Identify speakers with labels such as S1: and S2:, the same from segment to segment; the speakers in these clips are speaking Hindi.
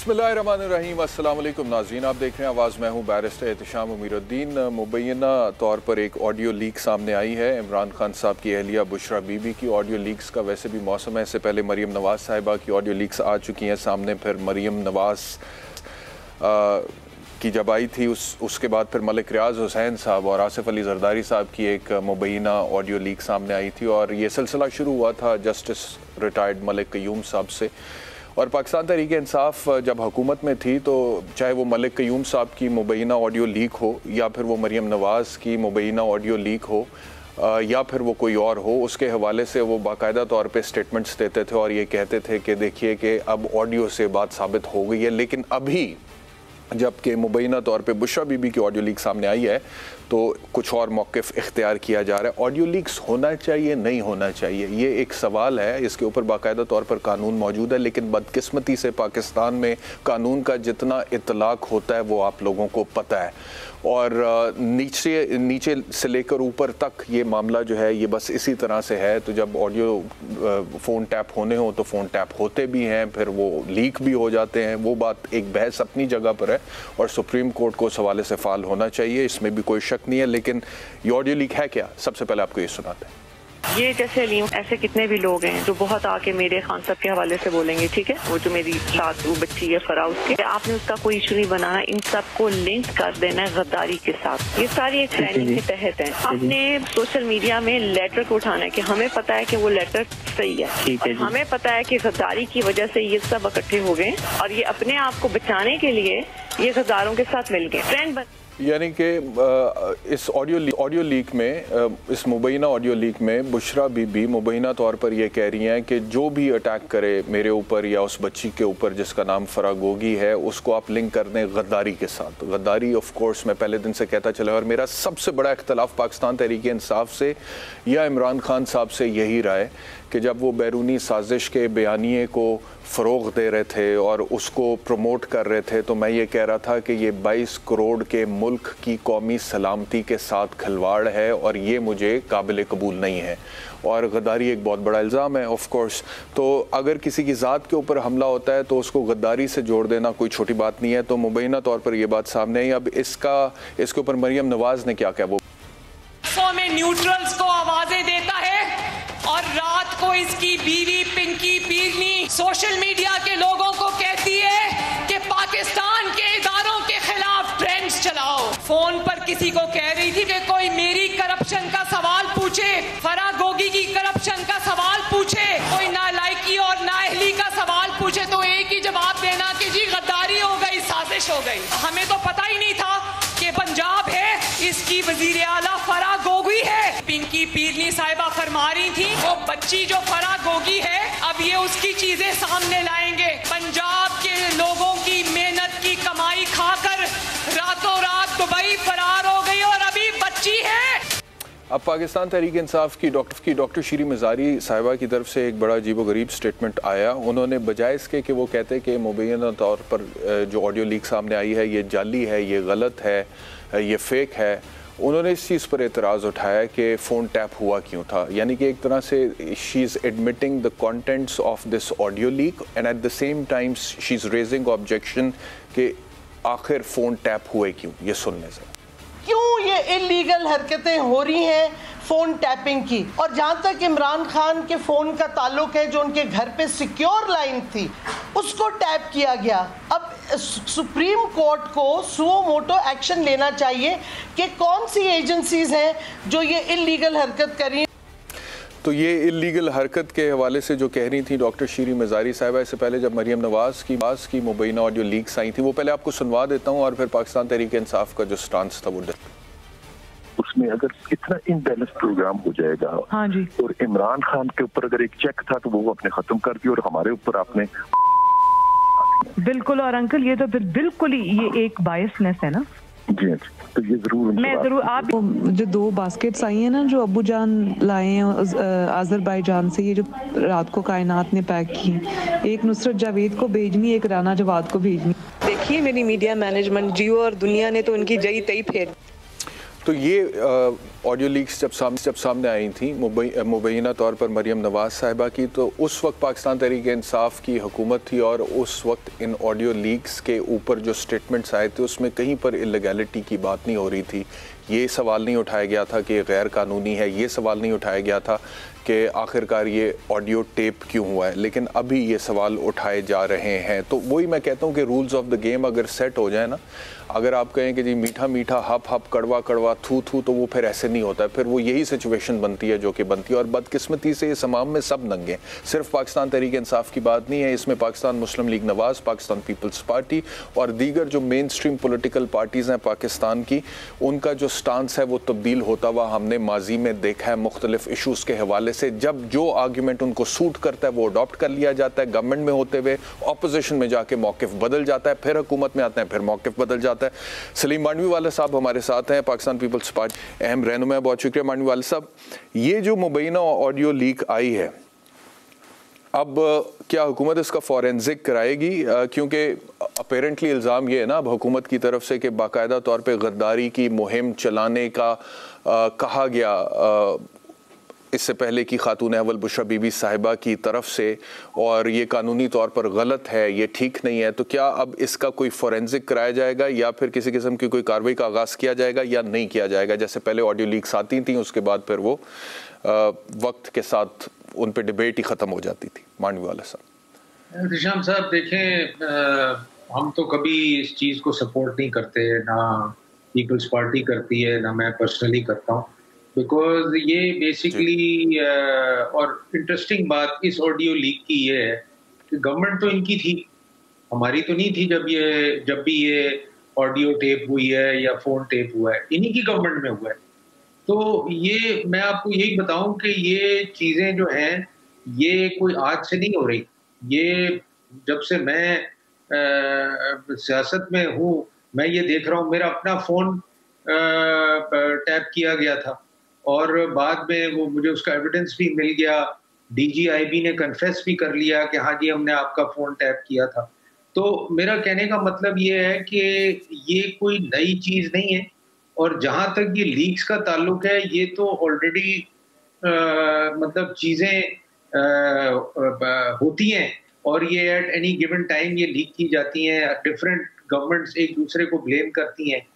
S1: बिस्मिल्लाहिर्रहमानिर्रहीम। अस्सलाम वालेकुम नाज़रीन, आप देख रहे हैं आवाज़। मैं हूँ बैरिस्टर एहतशाम उमीरुद्दीन। मुबैना तौर पर एक ऑडियो लीक सामने आई है। इमरान खान साहब की अहलिया बुशरा बीबी की ऑडियो लीक्स का वैसे भी मौसम है। इससे पहले मरीम नवाज़ साहिबा की ऑडियो लीक्स आ चुकी हैं सामने। फिर मरीम नवाज़ की जब आई थी उसके बाद फिर मलिक रियाज हुसैन साहब और आसिफ अली जरदारी साहब की एक मुबैना ऑडियो लीक सामने आई थी। और ये सिलसिला शुरू हुआ था जस्टिस रिटायर्ड मलिक क़य्यूम साहब से। और पाकिस्तान तहरीक इंसाफ जब हुकूमत में थी तो चाहे वो मलिक क़य्यूम साहब की मुबैना ऑडियो लीक हो या फिर वो मरीम नवाज़ की मुबैना ऑडियो लीक हो या फिर वो कोई और हो, उसके हवाले से वो बाकायदा तौर पे स्टेटमेंट्स देते थे और ये कहते थे कि देखिए कि अब ऑडियो से बात साबित हो गई है। लेकिन अभी जबकि मुबैना तौर पे बुशरा बीबी की ऑडियो लीक सामने आई है तो कुछ और मौक़िफ़ इख्तियार किया जा रहा है। ऑडियो लीक्स होना चाहिए नहीं होना चाहिए, ये एक सवाल है। इसके ऊपर बाकायदा तौर पर कानून मौजूद है, लेकिन बदकिस्मती से पाकिस्तान में कानून का जितना इतलाक़ होता है वो आप लोगों को पता है। और नीचे से लेकर ऊपर तक ये मामला जो है ये बस इसी तरह से है। तो जब ऑडियो फ़ोन टैप होने हो तो फ़ोन टैप होते भी हैं, फिर वो लीक भी हो जाते हैं। वो बात एक बहस अपनी जगह पर है और सुप्रीम कोर्ट को उस हवाले से फ़ाल होना चाहिए, इसमें भी कोई शक नहीं है। लेकिन ये ऑडियो लीक है क्या, सबसे पहले आपको ये सुनाते हैं।
S2: ये जैसे अलीम ऐसे कितने भी लोग हैं जो बहुत आके मेरे खान साहब के हवाले से बोलेंगे, ठीक है, वो जो मेरी साथ वो बच्ची है फरा, उसके आपने उसका कोई इशू नहीं बनाना, इन सबको लिंक कर देना है गद्दारी के साथ। ये सारी एक प्लानिंग के तहत है। आपने सोशल मीडिया में लेटर को उठाना है कि हमें पता है कि वो लेटर सही है, और हमें पता है कि गद्दारी की वजह से ये सब इकट्ठे हो गए और ये अपने आप को बचाने के लिए ये गद्दारों के साथ मिल गए, फ्रेंड।
S1: यानी कि इस ऑडियो लीक में, इस मुबैना ऑडियो लीक में बुशरा बीबी मुबैना तौर पर यह कह रही हैं कि जो भी अटैक करे मेरे ऊपर या उस बच्ची के ऊपर जिसका नाम फरा गोगी है, उसको आप लिंक कर दें गद्दारी के साथ। गद्दारी ऑफ कोर्स मैं पहले दिन से कहता चला, और मेरा सबसे बड़ा इख्तलाफ पाकिस्तान तहरीक इंसाफ से या इमरान खान साहब से यही रहा है कि जब वो बैरूनी साजिश के बयानिए को फ़रोग़ दे रहे थे और उसको प्रमोट कर रहे थे, तो मैं ये कह रहा था कि ये 22 करोड़ के मुल्क की कौमी सलामती के साथ खिलवाड़ है और ये मुझे काबिल कबूल नहीं है। और गद्दारी एक बहुत बड़ा इल्ज़ाम है ऑफ कोर्स। तो अगर किसी की ज़ात के ऊपर हमला होता है तो उसको गद्दारी से जोड़ देना कोई छोटी बात नहीं है। तो मुबैना तौर पर यह बात सामने आई। अब इसके ऊपर मरीम नवाज़ ने क्या कहा, वो
S3: में न्यूट्रल्स को आवाजें देता है और रात को इसकी बीवी पिंकी पीरनी सोशल मीडिया के लोगों को कहती है कि पाकिस्तान के इदारों के खिलाफ ट्रेंड्स चलाओ। फोन पर किसी को कह रही थी कि कोई मेरी करप्शन का सवाल पूछे, फरा गोगी की करप्शन का सवाल पूछे, कोई नालायकी और नाअहली का सवाल पूछे तो एक ही जवाब देना कि जी गद्दारी हो गई, साजिश हो गई। हमें तो पता ही नहीं था कि पंजाब है, इसकी वजीर आला फरा गोगी है। पिंकी पीरनी साहिबा फरमा रही थी वो बच्ची जो फरा गोगी है, अब ये उसकी चीजें सामने लाएंगे। पंजाब के लोगों की मेहनत की कमाई खाकर रातों रात दुबई फरार हो गई और अभी बच्ची है।
S1: अब पाकिस्तान तहरीक इंसाफ की डॉक्टर शीरी मज़ारी साहिबा की तरफ से एक बड़ा अजीबोगरीब स्टेटमेंट आया। उन्होंने बजाय इसके कि वो कहते कि मुबैना तौर पर जो ऑडियो लीक सामने आई है ये जाली है, ये गलत है, ये फेक है, उन्होंने इस चीज़ पर एतराज़ उठाया कि फ़ोन टैप हुआ क्यों था। यानी कि एक तरह से she is admitting the contents of this audio leak and at the same time she is raising objection कि आखिर फ़ोन टैप हुए क्यों। ये सुनने से
S4: क्यों ये इलीगल हरकतें हो रही हैं फ़ोन टैपिंग की। और जहाँ तक इमरान खान के फ़ोन का ताल्लुक है, जो उनके घर पे सिक्योर लाइन थी उसको टैप किया गया। अब सुप्रीम कोर्ट को सुओ मोटो एक्शन लेना चाहिए कि कौन सी एजेंसीज हैं जो ये इलीगल हरकत करी।
S1: तो ये इलीगल हरकत के हवाले से जो कह रही थी डॉक्टर शीरी मज़ारी साहिबा, इससे पहले जब मरीम नवाज़ की मुबैना ऑडियो लीक्स आई थी, वो पहले आपको सुनवा देता हूँ और फिर पाकिस्तान तहरीक इंसाफ का जो स्टांस था वो
S5: उसमें अगर इतना इनबैलेंस प्रोग्राम हो जाएगा।
S2: हाँ जी।
S5: और इमरान खान के ऊपर अगर एक चेक था तो वो आपने खत्म कर दिया और हमारे ऊपर आपने
S2: बिल्कुल। और अंकल ये तो बिल्कुल ही ये एक बायसनेस है ना
S5: जी। तो ये जरूर
S6: आप जो 2 बास्केट्स आई हैं ना जो अब्बू जान लाए हैं अजरबैजान से, ये जो रात को कायनात ने पैक की, एक नुसरत जावेद को भेजनी, एक राना जवाद को भेजनी।
S7: देखिए मेरी मीडिया मैनेजमेंट जियो और दुनिया ने तो उनकी जई तई फेर।
S1: तो ये ऑडियो लीक्स जब सामने आई थी मुबैना तौर पर मरियम नवाज साहिबा की, तो उस वक्त पाकिस्तान तहरीक-ए-इंसाफ की हुकूमत थी और उस वक्त इन ऑडियो लीक्स के ऊपर जो स्टेटमेंट्स आए थे उसमें कहीं पर इल्लीगैलिटी की बात नहीं हो रही थी। ये सवाल नहीं उठाया गया था कि गैर कानूनी है, ये सवाल नहीं उठाया गया था कि आखिरकार ये ऑडियो टेप क्यों हुआ है, लेकिन अभी ये सवाल उठाए जा रहे हैं। तो वही मैं कहता हूँ कि रूल्स ऑफ द गेम अगर सेट हो जाए ना, अगर आप कहें कि जी मीठा मीठा हप हप कड़वा कड़वा थू थू, तो वो फिर ऐसे नहीं होता है, फिर वो यही सिचुएशन बनती है जो कि बनती है। और बदकिस्मती से इस तमाम में सब नंगे हैं, सिर्फ पाकिस्तान तहरीक इंसाफ की बात नहीं है, इसमें पाकिस्तान मुस्लिम लीग नवाज, पाकिस्तान पीपल्स पार्टी और दीगर जो मेन स्ट्रीम पोलिटिकल पार्टीज़ हैं पाकिस्तान की, उनका जो स्टांस है वो तब्दील होता हुआ हमने माजी में देखा है मुख्तलिफ इशूज़ के हवाले से। जब जो आर्ग्यूमेंट उनको सूट करता है वो अडॉप्ट कर लिया जाता है, गवर्नमेंट में होते हुए ऑपोजिशन में जाके मौक़िफ़ बदल जाता है, फिर हुकूमत में आते हैं फिर मौक़िफ़ बदल जाता है। सलीम मांडवी वाले साहब हमारे साथ हैं, पाकिस्तान पीपल्स पार्टी अहम रहनुमा। बहुत शुक्रिया मांडवी वाले साहब। ये जो मुबैना ऑडियो लीक आई है, अब क्या हुकूमत इसका फॉरेंसिक कराएगी? क्योंकि अपेरेंटली इल्ज़ाम ये है ना अब हुकूमत की तरफ से कि बाकायदा तौर पे गद्दारी की मुहिम चलाने का कहा गया इससे पहले की खातून अव्वल बुशरा बीबी साहिबा की तरफ से, और ये कानूनी तौर पर गलत है, ये ठीक नहीं है। तो क्या अब इसका कोई फॉरेंसिक कराया जाएगा या फिर किसी किस्म की कोई कार्रवाई का आगाज़ किया जाएगा या नहीं किया जाएगा? जैसे पहले ऑडियो लीक्स आती थी, उसके बाद फिर वो वक्त के साथ उन पर डिबेट ही ख़त्म हो जाती थी। मांडवी वाला साहब।
S7: निशान साहब देखें, हम तो कभी इस चीज़ को सपोर्ट नहीं करते, ना पीपल्स पार्टी करती है, ना मैं पर्सनली करता हूँ, बिकॉज ये बेसिकली और इंटरेस्टिंग बात इस ऑडियो लीक की ये है कि गवर्नमेंट तो इनकी थी, हमारी तो नहीं थी। जब भी ये ऑडियो टेप हुई है या फोन टेप हुआ है, इन्हीं की गवर्नमेंट में हुआ है। तो ये मैं आपको यही बताऊं कि ये चीज़ें जो हैं ये कोई आज से नहीं हो रही। ये जब से मैं सियासत में हूँ मैं ये देख रहा हूँ। मेरा अपना फ़ोन टैप किया गया था और बाद में वो मुझे उसका एविडेंस भी मिल गया। DGIB ने कन्फेस भी कर लिया कि हाँ जी हमने आपका फ़ोन टैप किया था। तो मेरा कहने का मतलब ये है कि ये कोई नई चीज़ नहीं है। और जहाँ तक ये लीक्स का ताल्लुक है, ये तो ऑलरेडी मतलब चीज़ें होती हैं और ये एट एनी गिवन टाइम ये लीक की जाती हैं। डिफरेंट गवर्नमेंट्स एक दूसरे को ब्लेम करती हैं।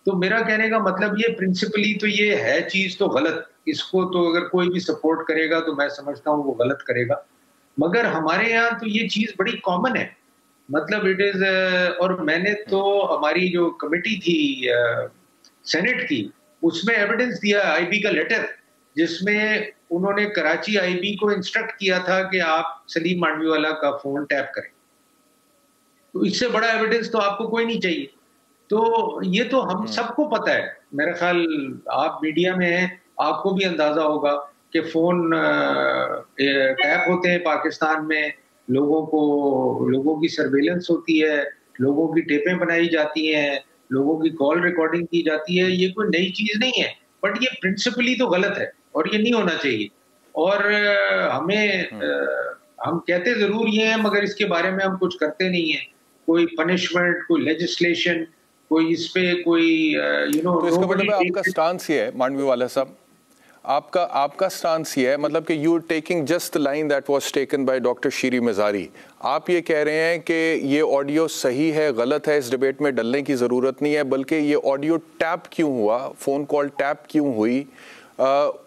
S7: तो मेरा कहने का मतलब ये प्रिंसिपली तो ये है चीज़ तो गलत। इसको तो अगर कोई भी सपोर्ट करेगा तो मैं समझता हूँ वो गलत करेगा। मगर हमारे यहाँ तो ये चीज़ बड़ी कॉमन है, मतलब इट इज़। और मैंने तो हमारी जो कमेटी थी सेनेट की, उसमें एविडेंस दिया IB का लेटर, जिसमें उन्होंने कराची IB को इंस्ट्रक्ट किया था कि आप सलीम मांडवीवाला का फ़ोन टैप करें। तो इससे बड़ा एविडेंस तो आपको कोई नहीं चाहिए। तो ये तो हम सबको पता है। मेरा ख्याल आप मीडिया में हैं, आपको भी अंदाजा होगा कि फ़ोन टैप होते हैं पाकिस्तान में, लोगों की सर्वेलेंस होती है, लोगों की टेपें बनाई जाती हैं, लोगों की कॉल रिकॉर्डिंग की जाती है। ये कोई नई चीज़ नहीं है, बट ये प्रिंसिपली तो गलत है और ये नहीं होना चाहिए। और हम कहते ज़रूर ये हैं मगर इसके बारे में हम कुछ करते नहीं हैं। कोई पनिशमेंट, कोई लेजिस्लेशन, कोई इस पे कोई
S1: तो इसका मतलब आपका स्टांस ये है मांडवी वाला साहब, आपका स्टांस ये है मतलब कि you taking just the line that was taken by doctor Shireen Mazari. आप ये कह रहे हैं कि ये ऑडियो सही है गलत है, इस डिबेट में डलने की ज़रूरत नहीं है, बल्कि ये ऑडियो टैप क्यों हुआ, फ़ोन कॉल टैप क्यों हुई,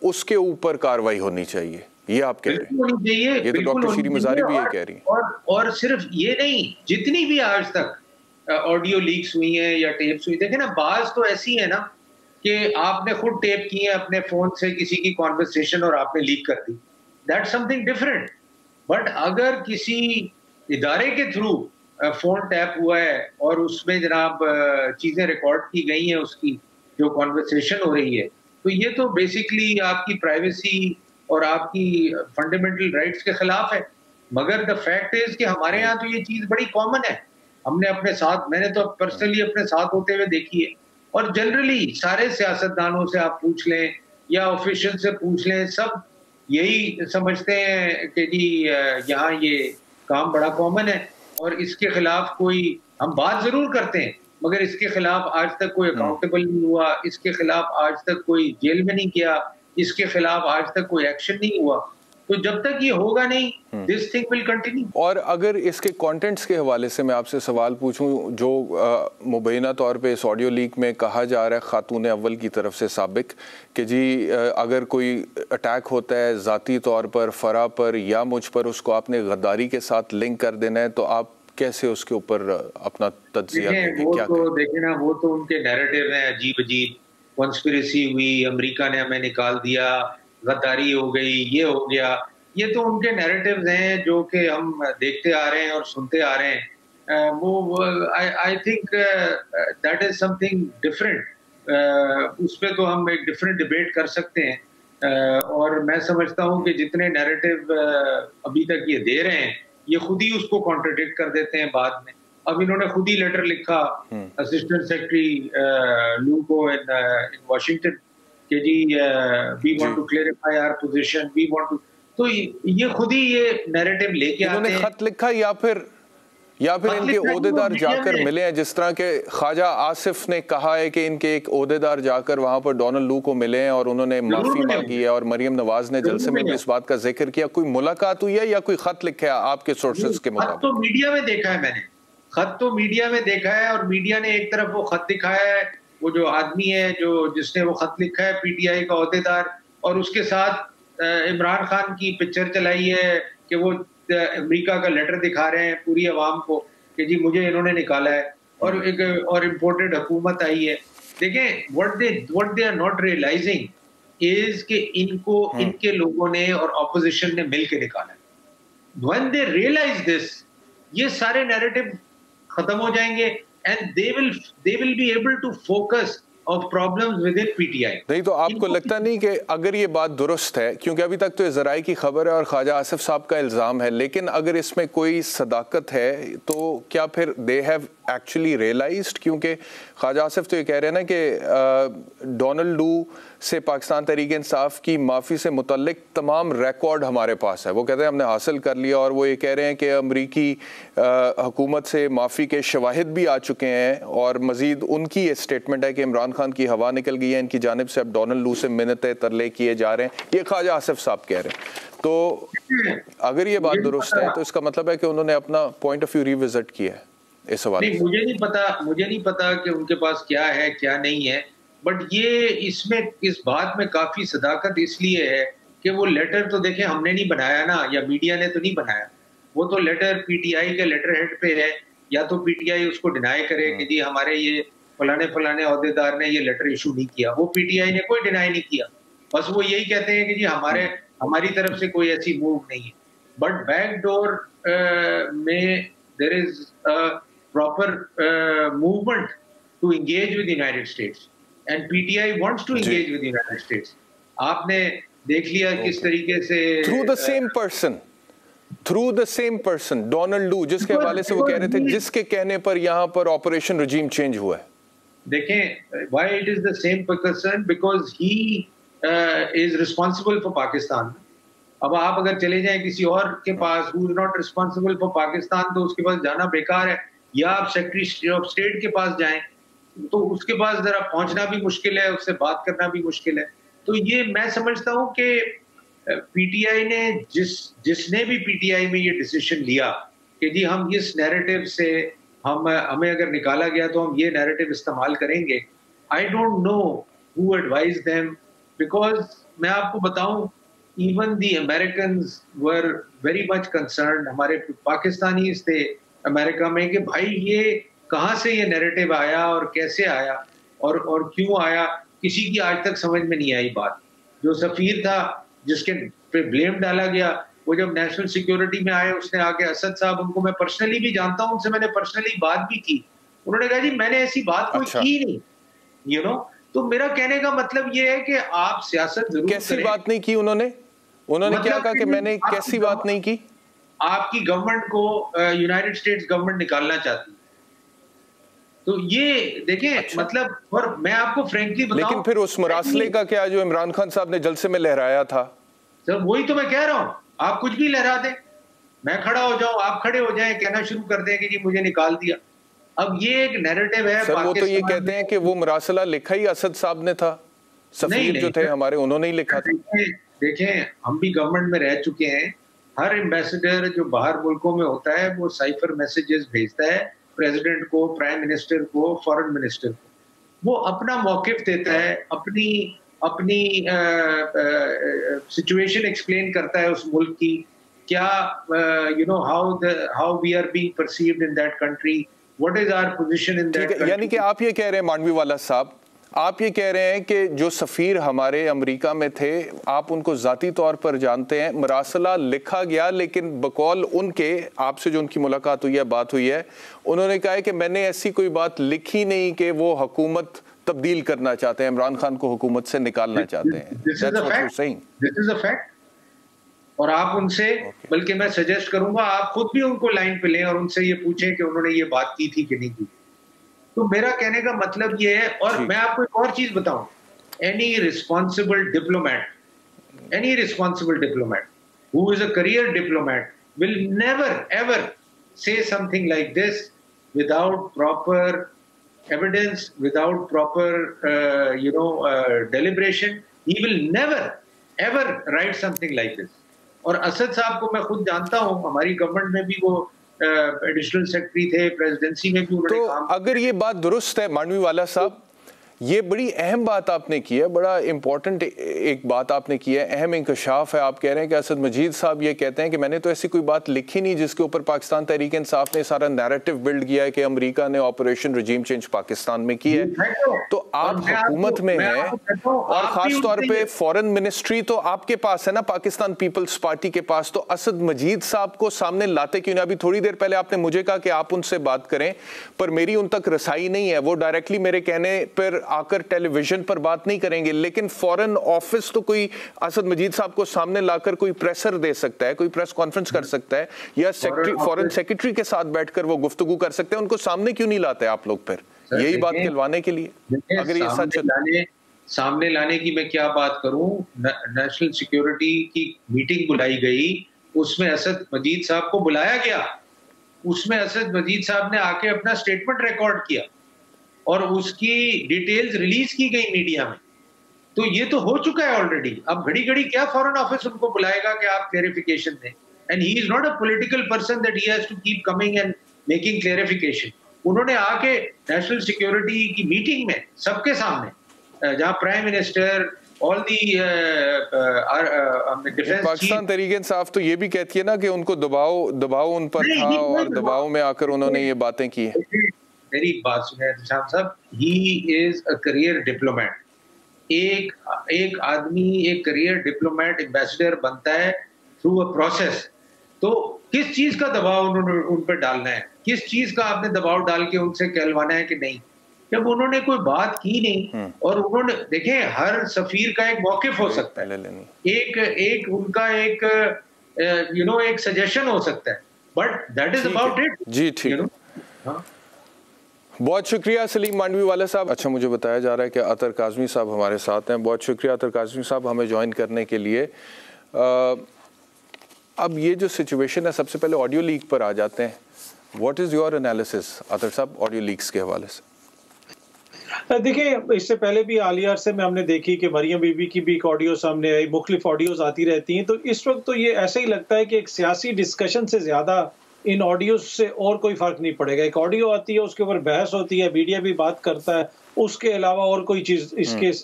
S1: उसके ऊपर कार्रवाई होनी चाहिए, ये आप कह रहे हैं। ये तो डॉक्टर शीरी मज़ारी भी ये कह रही है।
S7: और सिर्फ ये नहीं, जितनी भी आज तक ऑडियो लीक्स हुई हैं या टेप्स हुई, देखें ना, बाज तो ऐसी है ना कि आपने खुद टेप की है अपने फोन से किसी की कॉन्वर्सेशन और आपने लीक कर दी, दैट्स समथिंग डिफरेंट। बट अगर किसी इदारे के थ्रू फोन टैप हुआ है और उसमें जनाब चीजें रिकॉर्ड की गई हैं, उसकी जो कॉन्वर्सेशन हो रही है, तो ये तो बेसिकली आपकी प्राइवेसी और आपकी फंडामेंटल राइट्स के खिलाफ है। मगर द फैक्ट इज कि हमारे यहाँ तो ये चीज बड़ी कॉमन है। हमने अपने साथ, मैंने तो पर्सनली अपने साथ होते हुए देखी है। और जनरली सारे सियासतदानों से आप पूछ लें या ऑफिशियल से पूछ लें, सब यही समझते हैं कि जी यहाँ ये काम बड़ा कॉमन है और इसके खिलाफ कोई हम बात जरूर करते हैं मगर इसके खिलाफ आज तक कोई अकाउंटेबल नहीं हुआ, इसके खिलाफ आज तक कोई जेल में नहीं गया, इसके खिलाफ आज तक कोई एक्शन नहीं हुआ। तो जब तक ये होगा नहीं, दिस थिंग विल कंटिन्यू।
S1: और अगर इसके कंटेंट्स के हवाले से मैं आपसे सवाल पूछूं, जो मुबैना तौर पे इस ऑडियो लीक में कहा जा रहा है खातून अव्वल की तरफ से साबिक कि जी अगर कोई अटैक होता है ज़ाती तौर पर फरा पर या मुझ पर, उसको आपने गद्दारी के साथ लिंक कर देना है, तो आप कैसे उसके ऊपर अपना तज्जिया देंगे? क्या
S7: देखें ना, वो तो उनके नैरेटिव हैं अजीब अजीब, कॉन्स्पिरेसी हुई, अमेरिका ने हमें निकाल दिया, गद्दारी हो गई, ये हो गया। ये तो उनके नैरेटिव्स हैं जो कि हम देखते आ रहे हैं और सुनते आ रहे हैं। वो I think that is something different. उस पर तो हम एक डिफरेंट डिबेट कर सकते हैं। और मैं समझता हूँ कि जितने नैरेटिव अभी तक ये दे रहे हैं, ये खुद ही उसको कॉन्ट्रडिक्ट कर देते हैं बाद में। अब इन्होंने खुद ही लेटर लिखा असिस्टेंट सेक्रेटरी लू को इन वाशिंगटन कि जी we want to clarify our position, we want to. तो ये खुद ही ये नैरेटिव लेके आते हैं।
S1: खत लिखा या फिर इनके ओहदेदार जाकर मिले हैं, जिस तरह के ख्वाजा आसिफ ने कहा है कि इनके एक ओहदेदार जाकर वहां पर डोनाल्ड लू को मिले हैं और उन्होंने माफी मांगी है, और मरियम नवाज ने जलसे में भी इस बात का जिक्र किया। कोई मुलाकात हुई है या कोई खत लिखा है आपके सोर्सेज के मुताबिक?
S7: तो मीडिया में देखा है मैंने, खत तो मीडिया में देखा है, और मीडिया ने एक तरफ वो खत दिखाया है, वो जो आदमी है जिसने वो खत लिखा है पीटीआई का ओहदेदार, और उसके साथ इमरान खान की पिक्चर चलाई है कि वो अमेरिका का लेटर दिखा रहे हैं पूरी आवाम को कि जी मुझे इन्होंने निकाला है, और एक और इम्पोर्टेड हुकूमत आई है। देखें, what they are not realising is कि इनको इनके लोगों ने और ऑपोजिशन ने मिल के निकाला है। व्हेन दे रियलाइज दिस, ये सारे नैरेटिव खत्म हो जाएंगे and they will be able to focus of problems within PTI.
S1: नहीं तो आपको लगता नहीं कि अगर ये बात दुरुस्त है, क्योंकि अभी तक तो ज़राई की खबर है और ख्वाजा आसिफ साहब का इल्ज़ाम है, लेकिन अगर इसमें कोई सदाकत है तो क्या फिर दे हैव एक्चुअली रियलाइज्ड? क्योंकि ख्वाजा आसिफ तो ये कह रहे हैं ना कि डोनाल्ड लू से पाकिस्तान तहरीक इंसाफ की माफ़ी से मुतल्लिक तमाम रिकॉर्ड हमारे पास है। वो कहते हैं हमने हासिल कर लिया, और वो ये कह रहे हैं कि अमरीकी हुकूमत से माफ़ी के शवाहिद भी आ चुके हैं, और मज़ीद उनकी ये स्टेटमेंट है कि इमरान खान की हवा निकल गई है इनकी जानिब से, अब डोनाल्ड लू से मिन्नतें तरले किए जा रहे हैं। ये ख्वाजा आसिफ साहब कह रहे हैं। तो अगर ये बात दुरुस्त है तो इसका मतलब है कि उन्होंने अपना पॉइंट ऑफ व्यू रिविजिट किया है इस हवाले से।
S7: मुझे नहीं पता कि उनके पास क्या है क्या नहीं है, बट ये इसमें इस बात में काफी सदाकत इसलिए है कि वो लेटर तो देखें हमने नहीं बनाया ना, या मीडिया ने तो नहीं बनाया, वो तो लेटर पीटीआई के लेटर हेड पे है। या तो पीटीआई उसको डिनाई करे कि जी हमारे ये फलाने ओहदेदार ने ये लेटर इशू नहीं किया, वो पीटीआई ने कोई डिनाई नहीं किया, बस वो यही कहते हैं कि जी हमारी तरफ से कोई ऐसी मूव नहीं है। बट बैकडोर में there is proper movement to engage with the United States, and PTI wants to engage with the United States. आपने देख लिया किस तरीके से
S1: through the same person Donald लू, जिसके हवाले से वो कह रहे थे जिसके कहने पर यहाँ पर ऑपरेशन रजीम चेंज हुआ है।
S7: देखें, why it is the same person, because he is responsible for Pakistan. अब आप अगर चले जाएं किसी और के पास who is not responsible for Pakistan, तो उसके पास जाना बेकार है। या आप सेक्रेटरी ऑफ स्टेट के पास जाएं तो उसके पास जरा पहुंचना भी मुश्किल है, उससे बात करना भी मुश्किल है। तो ये मैं समझता हूं कि पीटीआई ने जिसने भी पीटीआई में ये डिसीजन लिया कि जी हम इस नैरेटिव से हमें अगर निकाला गया तो हम ये नैरेटिव इस्तेमाल करेंगे, I don't know who advise them, because मैं आपको बताऊं even the Americans were very much concerned. हमारे पाकिस्तानी थे अमेरिका में कि भाई ये कहाँ से ये नैरेटिव आया और कैसे आया और क्यों आया, किसी की आज तक समझ में नहीं आई बात। जो सफीर था जिसके पे ब्लेम डाला गया, वो जब नेशनल सिक्योरिटी में आए उसने आके असद साहब, उनको मैं पर्सनली भी जानता हूँ, उनसे मैंने पर्सनली बात भी की, उन्होंने कहा जी मैंने ऐसी बात कोई की नहीं, यू नो। तो मेरा कहने का मतलब ये है कि आप सियासत जरूर
S1: कैसी बात नहीं की उन्होंने क्या कहा कि मैंने कैसी बात नहीं की?
S7: आपकी गवर्नमेंट को यूनाइटेड स्टेट्स गवर्नमेंट निकालना चाहती है, तो ये देखें मतलब। और मैं आपको फ्रेंकली बताऊं,
S1: लेकिन फिर उस मुरासले का क्या जो इमरान खान साहब ने जलसे में लहराया था?
S7: सर वही तो मैं कह रहा हूं, आप कुछ भी लहरा दें, मैं खड़ा हो जाऊं, आप खड़े हो जाएं, कहना शुरू कर दें कि जी मुझे निकाल दिया, अब ये एक नैरेटिव है।
S1: सर वो तो ये कहते हैं कि वो मरासला लिखा ही असद साहब ने था, सफीर जो थे हमारे उन्होंने ही लिखा था।
S7: देखें हम भी गवर्नमेंट में रह चुके हैं, हर एम्बेसडर जो बाहर मुल्कों में होता है वो साइफर मैसेजेस भेजता है प्रेसिडेंट को, प्राइम मिनिस्टर को, फॉरेन मिनिस्टर को, वो अपना मौकिफ देता है, अपनी सिचुएशन एक्सप्लेन करता है उस मुल्क की, क्या you know how we are being perceived in that country, what is our position in that country.
S1: यानी कि आप ये कह रहे हैं मांडवी वाला साहब, आप ये कह रहे हैं कि जो सफ़ीर हमारे अमेरिका में थे आप उनको ज़ाती तौर पर जानते हैं, मरासला लिखा गया लेकिन बकौल उनके, आपसे जो उनकी मुलाकात हुई है, बात हुई है, उन्होंने कहा है कि मैंने ऐसी कोई बात लिखी नहीं कि वो हुकूमत तब्दील करना चाहते हैं, इमरान खान को हुकूमत से निकालना चाहते हैं।
S7: This is a fact. और आप उनसे बल्कि मैं सजेस्ट करूंगा आप खुद भी उनको लाइन पे लें और उनसे ये पूछें कि उन्होंने ये बात की थी कि नहीं की। तो मेरा कहने का मतलब ये है, और मैं आपको एक और चीज बताऊं, any responsible diplomat who is a career diplomat will never ever से something like this without proper evidence, without proper deliberation. He will never ever write something like this. और असद साहब को मैं खुद जानता हूं, हमारी गवर्नमेंट में भी वो एडिशनल सेक्रेटरी थे, प्रेसिडेंसी में भी उन्होंने काम।
S1: अगर ये बात दुरुस्त है मांडवी वाला साहब, ये बड़ी अहम बात आपने की है, बड़ा इंपॉर्टेंट एक बात आपने की है, अहम इंकशाफ है। आप कह रहे हैं कि असद मजीद साहब ये कहते हैं कि मैंने तो ऐसी कोई बात लिखी नहीं जिसके ऊपर पाकिस्तान तहरीक इंसाफ ने सारा नैरेटिव बिल्ड किया है कि अमेरिका ने ऑपरेशन रजीम चेंज पाकिस्तान में की है। तो आप हुकूमत में हैं और खास तौर पे फॉरेन मिनिस्ट्री तो आपके पास है ना, पाकिस्तान पीपल्स पार्टी के पास, तो असद मजीद साहब को सामने लाते क्यों नहीं? अभी थोड़ी देर पहले आपने मुझे कहा कि आप उनसे बात करें, पर मेरी उन तक रसाई नहीं है, वो डायरेक्टली मेरे कहने पर आकर टेलीविजन पर बात नहीं करेंगे, लेकिन फॉरेन ऑफिस तो कोई असद मजीद साहब को सामने लाकर कोई प्रेसर दे सकता है, कोई प्रेस कॉन्फ्रेंस कर सकता है, या फॉरेन सेक्रेटरी के साथ बैठकर वो गुफ्तगू कर सकते हैं। उनको सामने क्यों नहीं लाते आप लोग फिर यही बात खिलवाने के लिए? अगर ये सच
S7: सामने लाने की मैं क्या बात करूं, नेशनल सिक्योरिटी की मीटिंग बुलाई गई, उसमें असद मजीद साहब को बुलाया गया, उसमें असद मजीद साहब ने आके अपना स्टेटमेंट रिकॉर्ड किया और उसकी डिटेल्स रिलीज की गई मीडिया में। तो ये तो हो चुका है ऑलरेडी। अब घड़ी घड़ी क्या फॉरेन ऑफिस उनको बुलाएगा कि आप क्लेरिफिकेशन दें? And he is not a political person that he has to keep coming and making clarification. उन्होंने आके नेशनल सिक्योरिटी की मीटिंग में सबके सामने, जहां prime minister, all the defence,
S1: Pakistan Tehreek Insaf तो ये भी कहती है ना कि उनको दबाव उन पर था और दबाव में आकर उन्होंने ये बातें की।
S7: मेरी बात सुने निशान साहब, he is a career diplomat. एक आदमी एक करियर डिप्लोमैट एम्बेसडर बनता है थ्रू अ प्रोसेस। तो किस चीज का दबाव उन्होंने उन पर डालना है, किस चीज का आपने दबाव डाल के उनसे कहलवाना है कि नहीं, जब उन्होंने कोई बात की नहीं। और उन्होंने देखें, हर सफीर का एक मौकिफ हो सकता है, एक उनका एक एक सजेशन हो सकता है, but that is about it.
S1: जी ठीक, बहुत शुक्रिया सलीम मांडवी वाला साहब। अच्छा, मुझे बताया जा रहा है कि अतर काज़मी साहब हमारे साथ हैं। बहुत शुक्रिया अतर काज़मी साहब हमें ज्वाइन करने के लिए। अब ये जो सिचुएशन है, सबसे पहले ऑडियो लीक पर आ जाते हैं। व्हाट इज़ योर एनालिसिस अतर साहब ऑडियो लीक्स के हवाले से?
S8: देखिए, इससे पहले भी आलिया अरसे में हमने देखी कि मरियम बीबी की भी एक ऑडियो सामने आई, मुख्तलिफ ऑडियोज आती रहती हैं। तो इस वक्त तो ये ऐसे ही लगता है कि एक सियासी डिस्कशन से ज़्यादा इन ऑडियो से और कोई फर्क नहीं पड़ेगा। एक ऑडियो आती है, उसके ऊपर बहस होती है, मीडिया भी बात करता है, उसके अलावा और कोई चीज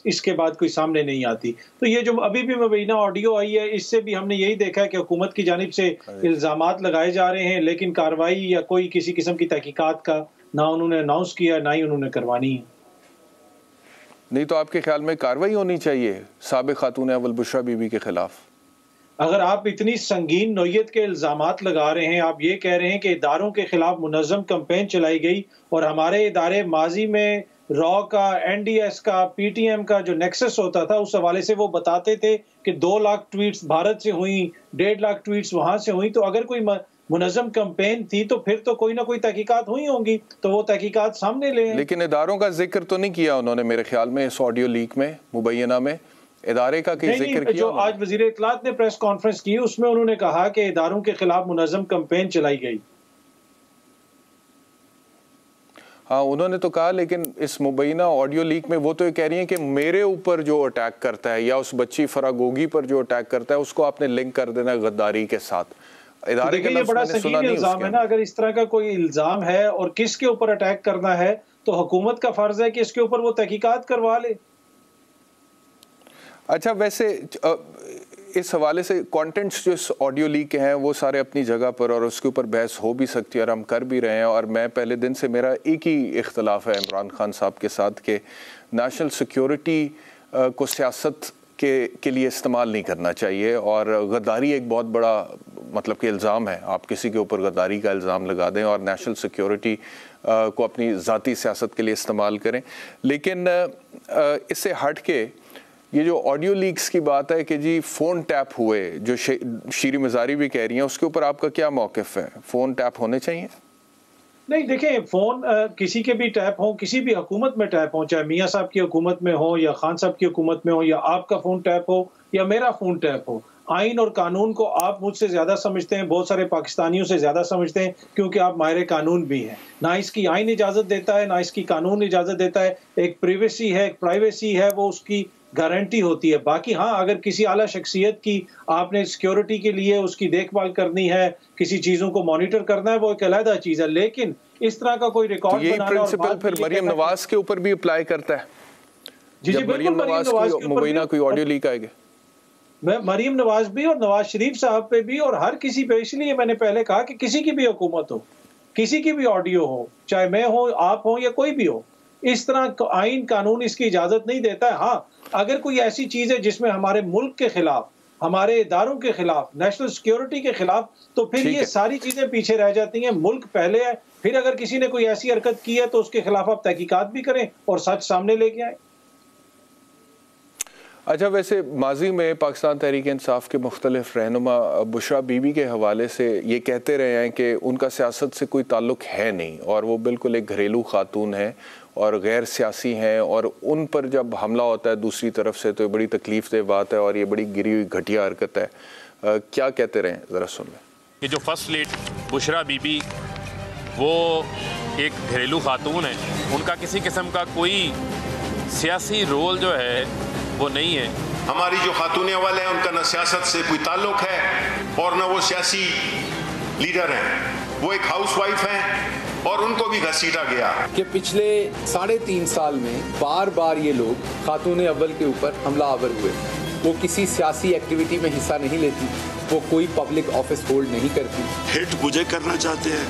S8: इसके बाद कोई सामने नहीं आती। तो ये जो अभी भी मुबैना ऑडियो आई है, इससे भी हमने यही देखा है कि हुकूमत की जानिब से इल्जामात लगाए जा रहे हैं, लेकिन कार्रवाई या कोई किसी किस्म की तहकीकात का ना उन्होंने अनाउंस किया, ना ही उन्होंने करवानी है।
S1: नहीं तो आपके ख्याल में कार्रवाई होनी चाहिए साबिक खातून अव्वल बुशरा बीबी के खिलाफ?
S8: अगर आप इतनी संगीन नौयत के इल्जामात लगा रहे हैं, आप ये कह रहे हैं कि इदारों के खिलाफ मुनज़्ज़म कैंपेन चलाई गई और हमारे इदारे माजी में रॉ का, NDS का, PTM का जो नेक्सस होता था, उस हवाले से वो बताते थे कि 2 लाख ट्वीट्स भारत से हुई, 1.5 लाख ट्वीट्स वहां से हुई। तो अगर कोई मुनज़्ज़म कैंपेन थी तो फिर तो कोई ना कोई तहकीकात हुई होंगी, तो वो तहकीकात सामने ले।
S1: लेकिन इदारों का जिक्र तो नहीं किया उन्होंने मेरे ख्याल में इस ऑडियो लीक में, मुबैना में इदारे का कहीं जिक्र किया?
S8: जो आज वज़ीर इत्तलात ने प्रेस कॉन्फ्रेंस की, उसमें उन्होंने कहा कि इदारों के खिलाफ मुनज़्ज़म कैंपेन चलाई गई।
S1: हाँ, उन्होंने तो कहा, लेकिन इस मुबैना ऑडियो लीक में वो तो ये कह रही हैं कि मेरे ऊपर जो अटैक करता है या उस बच्ची फरागोगी पर जो अटैक करता है उसको आपने लिंक कर देना गद्दारी के साथ।
S8: इदारे का लफ्ज़ मैंने सुना नहीं। इल्जाम है ना, अगर इस तरह का कोई इल्जाम है और किसके ऊपर अटैक करना है तो हुकूमत का फर्ज है कि इसके ऊपर वो तहकीकात करवा ले।
S1: अच्छा, वैसे इस हवाले से कंटेंट्स जो इस ऑडियो लीक के हैं वो सारे अपनी जगह पर और उसके ऊपर बहस हो भी सकती है और हम कर भी रहे हैं। और मैं पहले दिन से मेरा एक ही इख्तलाफ है इमरान खान साहब के साथ कि नेशनल सिक्योरिटी को सियासत के लिए इस्तेमाल नहीं करना चाहिए। और गद्दारी एक बहुत बड़ा मतलब कि इल्ज़ाम है, आप किसी के ऊपर गद्दारी का इल्ज़ाम लगा दें और नेशनल सिक्योरिटी को अपनी ज़ाती सियासत के लिए इस्तेमाल करें। लेकिन इससे हट के ये जो ऑडियो लीक्स की बात है कि जी फ़ोन टैप हुए, जो शीरी मज़ारी भी कह रही हैं, उसके ऊपर आपका क्या मौक़िफ़ है? फ़ोन टैप होने चाहिए?
S8: नहीं, देखें, फ़ोन किसी के भी टैप हो, किसी भी हुकूमत में टैप हो, चाहे मियाँ साहब की हुकूमत में हो या खान साहब की हुकूमत में हो या आपका फ़ोन टैप हो या मेरा फ़ोन टैप हो, आइन और कानून को आप मुझसे ज़्यादा समझते हैं, बहुत सारे पाकिस्तानियों से ज़्यादा समझते हैं, क्योंकि आप माहिर कानून भी हैं। ना इसकी आइन इजाज़त देता है, ना इसकी कानून इजाज़त देता है। एक प्रिवेसी है, एक प्राइवेसी है, वो उसकी गारंटी होती है। बाकी हाँ, अगर किसी आला शख्सियत की आपने सिक्योरिटी के लिए उसकी देखभाल करनी है, किसी चीज़ों को मॉनिटर करना है, वो एक अलग चीज़ है। लेकिन इस तरह का कोई रिकॉर्ड
S1: बनाना, तो यही प्रिंसिपल फिर मरियम नवाज के ऊपर भी अप्लाई करता है।
S8: जी,
S1: मरियम नवाज की मुबैना कोई ऑडियो लीक आएगा,
S8: मरियम नवाज भी और नवाज शरीफ साहब पे भी और हर किसी पे, इसलिए मैंने पहले कहा कि किसी की भी हुकूमत हो, किसी की भी ऑडियो हो, चाहे मैं हो, आप हो या कोई भी हो, इस तरह आइन कानून इसकी इजाजत नहीं देता है। हाँ, अगर कोई ऐसी चीज है जिसमें हमारे मुल्क के खिलाफ, हमारे इदारों के खिलाफ, नेशनल सिक्योरिटी के खिलाफ, तो फिर ये सारी चीजें पीछे रह जाती हैं। मुल्क पहले है, फिर अगर किसी ने कोई ऐसी हरकत की है तो उसके खिलाफ आप तहकीकात भी करें और सच सामने लेके आए।
S1: अच्छा, वैसे माजी में पाकिस्तान तहरीक इंसाफ के मुख्तलिफ रहनुमा बुशरा बीबी के हवाले से ये कहते रहे हैं कि उनका सियासत से कोई ताल्लुक़ है नहीं और वो बिल्कुल एक घरेलू खातून है और गैर सियासी हैं, और उन पर जब हमला होता है दूसरी तरफ से तो ये बड़ी तकलीफ दह बात है और ये बड़ी गिरी हुई घटिया हरकत है। क्या कहते रहे, ज़रा सुन लें।
S9: ये जो फर्स्ट लेडी बुशरा बीबी, वो एक घरेलू खातून है, उनका किसी किस्म का कोई सियासी रोल जो है वो नहीं है।
S10: हमारी जो खातून अव्वल है उनका न सियासत से कोई ताल्लुक है और न वो सियासी लीडर हैं, वो एक हाउसवाइफ हैं और उनको भी घसीटा गया
S11: कि पिछले 3.5 साल में बार बार ये लोग खातून अव्वल के ऊपर हमला आवर हुए। वो किसी सियासी एक्टिविटी में हिस्सा नहीं लेती, वो कोई पब्लिक ऑफिस होल्ड नहीं करती।
S12: हिट मुझे करना चाहते हैं,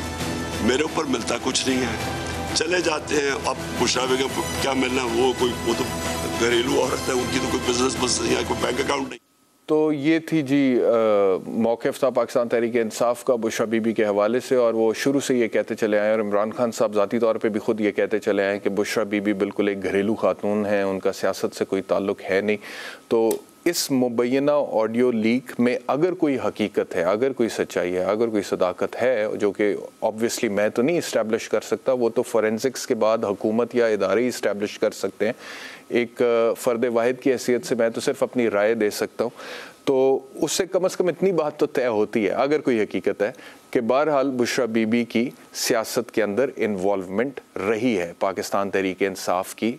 S12: मेरे ऊपर मिलता कुछ नहीं है, चले जाते हैं। अब बुशरा बेगम को क्या मिलना, वो तो घरेलू औरत है, उनकी तो कोई बिजनेस बस या कोई बैंक अकाउंट नहीं।
S1: तो ये थी जी मौक़िफ़ था पाकिस्तान तहरीक इंसाफ का बुशरा बीबी के हवाले से, और वो शुरू से ये कहते चले आए और इमरान खान साहब ज़ाती तौर पे भी ख़ुद ये कहते चले आए कि बुशरा बीबी बिल्कुल एक घरेलू खातून है, उनका सियासत से कोई ताल्लुक़ है नहीं। तो इस मुबैना ऑडियो लीक में अगर कोई हकीकत है, अगर कोई सच्चाई है, अगर कोई सदाकत है, जो कि ऑब्वियसली मैं तो नहीं इस्टेब्लिश कर सकता, वो तो फोरेंसिक्स के बाद हुकूमत या इदारे इस्टेब्लिश कर सकते हैं। एक फ़र्द वाहिद की हैसियत से मैं तो सिर्फ अपनी राय दे सकता हूँ। तो उससे कम से कम इतनी बात तो तय होती है, अगर कोई हकीकत है, कि बहरहाल बुशरा बीबी की सियासत के अंदर इन्वॉल्वमेंट रही है, पाकिस्तान तहरीक इंसाफ की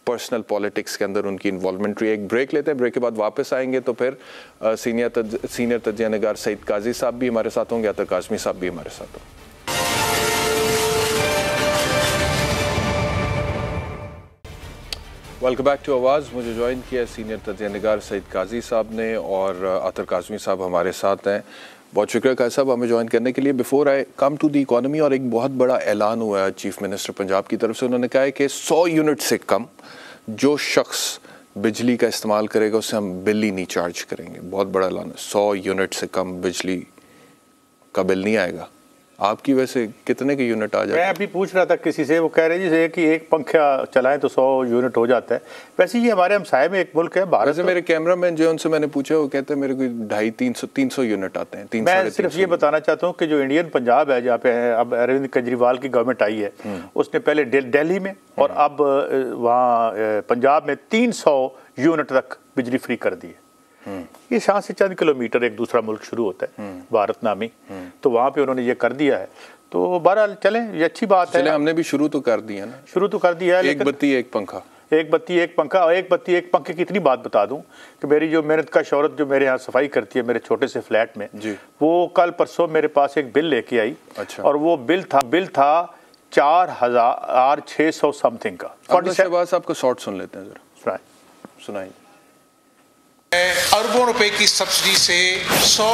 S1: पर्सनल पॉलिटिक्स के अंदर उनकी इन्वॉल्वमेंट रही है। एक ब्रेक लेते हैं, ब्रेक के बाद वापस आएंगे तो फिर सीनियर तज्ज़िया निगार सईद काजी साहब भी हमारे साथ होंगे, अतर काज़मी साहब भी हमारे साथ होंगे। वेलकम बैक टू आवाज़। मुझे ज्वाइन किया सीनियर तज्ज़िया निगार सईद काजी साहब ने और अतर काज़मी साहब हमारे साथ हैं। बहुत शुक्रिया काजी साहब हमें ज्वाइन करने के लिए। Before I come to the economy, और एक बहुत बड़ा ऐलान हुआ है चीफ मिनिस्टर पंजाब की तरफ से। उन्होंने कहा है कि 100 यूनिट से कम जो शख्स बिजली का इस्तेमाल करेगा उससे हम बिल ही नहीं चार्ज करेंगे। बहुत बड़ा ऐलान है, 100 यूनिट से कम बिजली का बिल नहीं आएगा। आपकी वैसे कितने के यूनिट आ जाते हैं?
S13: मैं अभी पूछ रहा था किसी से, वो कह रहे जी कि एक पंखा चलाएं तो 100 यूनिट हो जाता है। वैसे ये हमारे हमसाये में एक मुल्क है भारत।
S1: वैसे मेरे कैमरामैन जो उनसे मैंने पूछा, वो कहते हैं मेरे को 250-300 यूनिट आते हैं।
S13: मैं सिर्फ ये बताना चाहता हूँ कि जो इंडियन पंजाब है, जहाँ पे अब अरविंद केजरीवाल की गवर्नमेंट आई है, उसने पहले दिल्ली में और अब वहाँ पंजाब में 300 यूनिट तक बिजली फ्री कर दी है। ये यहाँ से चंद किलोमीटर एक दूसरा मुल्क शुरू होता है, भारत नामी, तो वहाँ पे उन्होंने ये कर दिया है। तो बहरहाल चलें, ये अच्छी बात है।
S1: हमने भी शुरू तो कर दिया ना,
S13: शुरू तो कर दिया है।
S1: एक बत्ती एक पंखा,
S13: एक बत्ती एक पंखा। और एक बत्ती एक पंखे की इतनी बात बता दूं कि मेरी जो मेहनत का शौहरत जो मेरे यहाँ सफाई करती है मेरे छोटे से फ्लैट में जी, वो कल परसों मेरे पास एक बिल लेके आई। अच्छा। और वो बिल था 4,600 समथिंग का।
S1: शहबाज आपका शॉर्ट सुन लेते हैं जरा, सुनाइए।
S14: अरबों रुपए की सब्सिडी से 100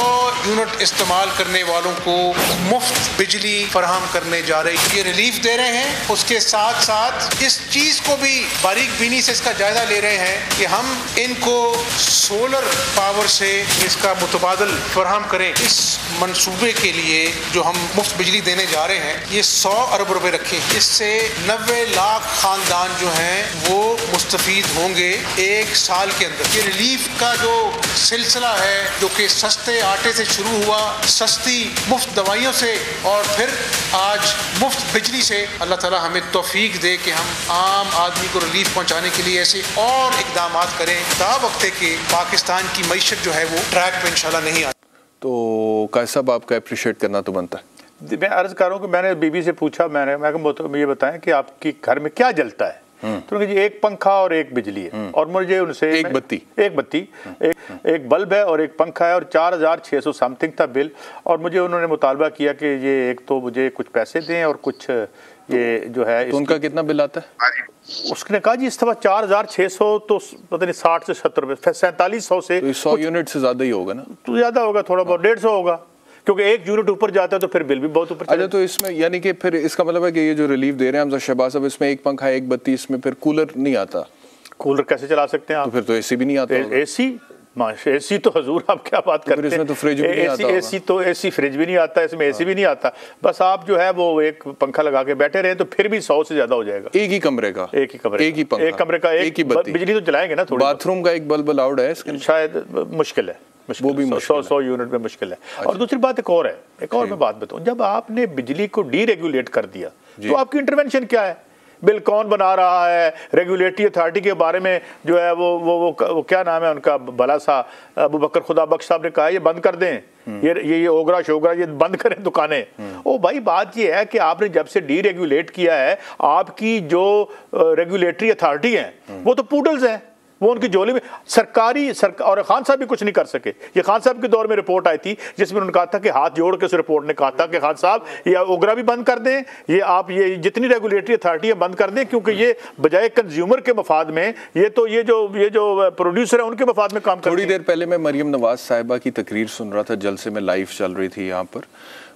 S14: यूनिट इस्तेमाल करने वालों को मुफ्त बिजली फराहम करने जा रही है। ये रिलीफ दे रहे हैं, उसके साथ साथ इस चीज को भी बारीक बीनी से इसका जायजा ले रहे हैं कि हम इनको सोलर पावर से इसका मुतबादल फराहम करें। इस मंसूबे के लिए जो हम मुफ्त बिजली देने जा रहे हैं ये 100 अरब रुपए रखे, इससे 90 लाख खानदान जो हैं वो मुस्तफीद होंगे एक साल के अंदर। ये रिलीफ का जो सिलसिला है जो कि सस्ते आटे से शुरू हुआ, सस्ती मुफ्त दवाइयों से और फिर आज मुफ्त बिजली से, अल्लाह ताला हमें तौफीक दे कि हम आम आदमी को रिलीफ पहुंचाने के लिए ऐसे और इकदाम करें तावक्ते के पाकिस्तान की मईशत जो है वो ट्रैक पे इंशाल्लाह नहीं आती।
S1: तो कैसा आपका अप्रिशिएट करना तो बनता है।
S13: मैं अर्ज कर रहा हूँ कि मैंने बीबी से पूछा, मैं ये बताएं कि आपके घर में क्या जलता है, तो जी एक पंखा और एक बिजली है। और मुझे उनसे एक बत्ती एक बल्ब है और एक पंखा है और 4,600 समथिंग था बिल। और मुझे उन्होंने मुतालबा किया कि ये एक तो मुझे कुछ पैसे दें और कुछ ये जो है
S1: तो उनका कितना बिल आता है?
S13: उसने कहा जी इस दफा 4,600 तो पता नहीं 60 से 70 रुपये, 4700 से
S1: 100 यूनिट से ज्यादा ही होगा ना?
S13: तो ज्यादा होगा, थोड़ा बहुत 150 होगा, क्योंकि एक यूनिट ऊपर जाता है तो फिर बिल भी बहुत ऊपर।
S1: अच्छा, तो इसमें यानी कि फिर इसका मतलब है कि ये जो रिलीफ दे रहे हैं हम शहबाज साहब, इसमें एक पंखा एक बत्ती, इसमें फिर कूलर नहीं आता?
S13: कूलर कैसे चला सकते हैं आप?
S1: तो फिर तो एसी भी नहीं आता।
S13: एसी तो हजूर आप क्या बात करते हैं,
S1: इसमें तो फ्रिज भी नहीं आता।
S13: एसी फ्रिज भी नहीं आता, इसमें एसी भी नहीं आता। बस आप जो है वो एक पंखा लगा के बैठे रहे तो फिर भी 100 से ज्यादा हो जाएगा।
S1: एक ही कमरे का,
S13: एक ही कमरे का एक ही बत्ती, बिजली तो जलाएंगे ना थोड़ी।
S1: बाथरूम का एक बल्ब अलाउड है इसके? शायद
S13: मुश्किल है, वो भी 100 यूनिट में मुश्किल है। अच्छा। और दूसरी बात एक और मैं बात बताऊं, जब आपने बिजली को डीरेगुलेट कर दिया तो आपकी इंटरवेंशन क्या है? बिल कौन बना रहा है? रेगुलेटरी अथॉरिटी के बारे में जो है वो क्या नाम है उनका, भला सा अबू बकर खुदा बख्श साहब ने कहा ये बंद कर दें, ये ओगरा शोगरा ये बंद करें दुकानें। ओ भाई, बात ये है कि आपने जब से डीरेगुलेट किया है, आपकी जो रेगुलेटरी अथॉरिटी है वो तो पूडल्स हैं, वो उनकी झोली में और खान साहब भी कुछ नहीं कर सके। ये खान साहब के दौर में रिपोर्ट आई थी जिसमें उन्होंने कहा था कि हाथ जोड़ के उस रिपोर्ट ने कहा था कि खान साहब ये ओगरा भी बंद कर दें, ये आप ये जितनी रेगुलेटरी अथॉरिटी है बंद कर दें, क्योंकि ये बजाय कंज्यूमर के मफाद में ये जो प्रोड्यूसर है उनके मफाद में काम कर।
S1: थोड़ी देर पहले मैं मरियम नवाज साहिबा की तकरीर सुन रहा था, जलसे में लाइव चल रही थी यहाँ पर,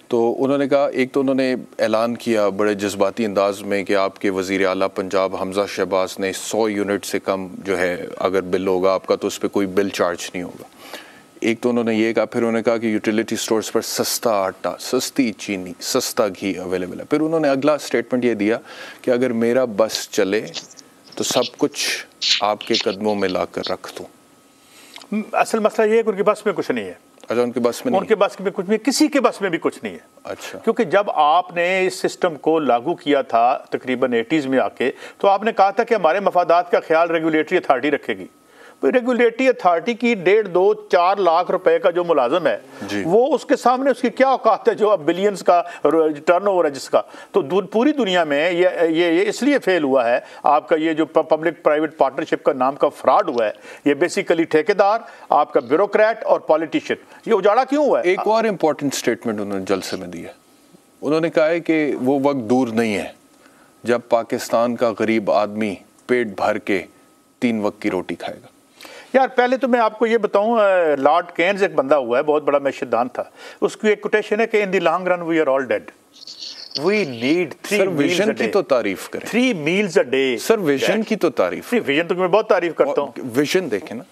S1: तो उन्होंने कहा, एक तो उन्होंने ऐलान किया बड़े जज्बाती अंदाज में कि आपके वज़ीर आला पंजाब हमजा शहबाज ने 100 यूनिट से कम जो है अगर बिल होगा आपका तो उस पर कोई बिल चार्ज नहीं होगा। एक तो उन्होंने ये कहा, फिर उन्होंने कहा कि यूटिलिटी स्टोर्स पर सस्ता आटा, सस्ती चीनी, सस्ता घी अवेलेबल है। फिर उन्होंने अगला स्टेटमेंट ये दिया कि अगर मेरा बस चले तो सब कुछ आपके कदमों में ला कर रख दूँ।
S13: असल मसला ये है कि उनकी बस में कुछ नहीं है।
S1: अच्छा, उनके बस में नहीं?
S13: उनके बस में कुछ नहीं, किसी के बस में भी कुछ नहीं है।
S1: अच्छा।
S13: क्योंकि जब आपने इस सिस्टम को लागू किया था तकरीबन 80s में आके, तो आपने कहा था कि हमारे मफादात का ख्याल रेगुलेटरी अथॉरिटी रखेगी। रेगुलेटरी अथॉरिटी की 1.5-2-4 लाख रुपए का जो मुलाजम है वो उसके सामने उसकी क्या औकात है जो अब बिलियंस का टर्नओवर है जिसका। तो पूरी दुनिया में ये इसलिए फेल हुआ है, आपका ये जो पब्लिक प्राइवेट पार्टनरशिप का नाम का फ्रॉड हुआ है, ये बेसिकली ठेकेदार, आपका ब्यूरोक्रेट और पॉलिटिशियन, ये उजाड़ा क्यों हुआ है?
S1: एक और इम्पोर्टेंट स्टेटमेंट उन्होंने जलसे में दिया, उन्होंने कहा है कि वो वक्त दूर नहीं है जब पाकिस्तान का गरीब आदमी पेट भर के 3 वक्त की रोटी खाएगा।
S13: यार पहले तो मैं आपको ये बताऊं, लॉर्ड केन्स एक बंदा हुआ है, बहुत बड़ा मैशदान था, उसकी एक कोटेशन है कि in the long run we are all dead, we need 3
S1: vision की तो तारीफ करें,
S13: 3 meals a day.
S1: Sir vision की तो तारीफ,
S13: विजन तो मैं बहुत तारीफ करता हूँ।
S1: विजन देखें ना,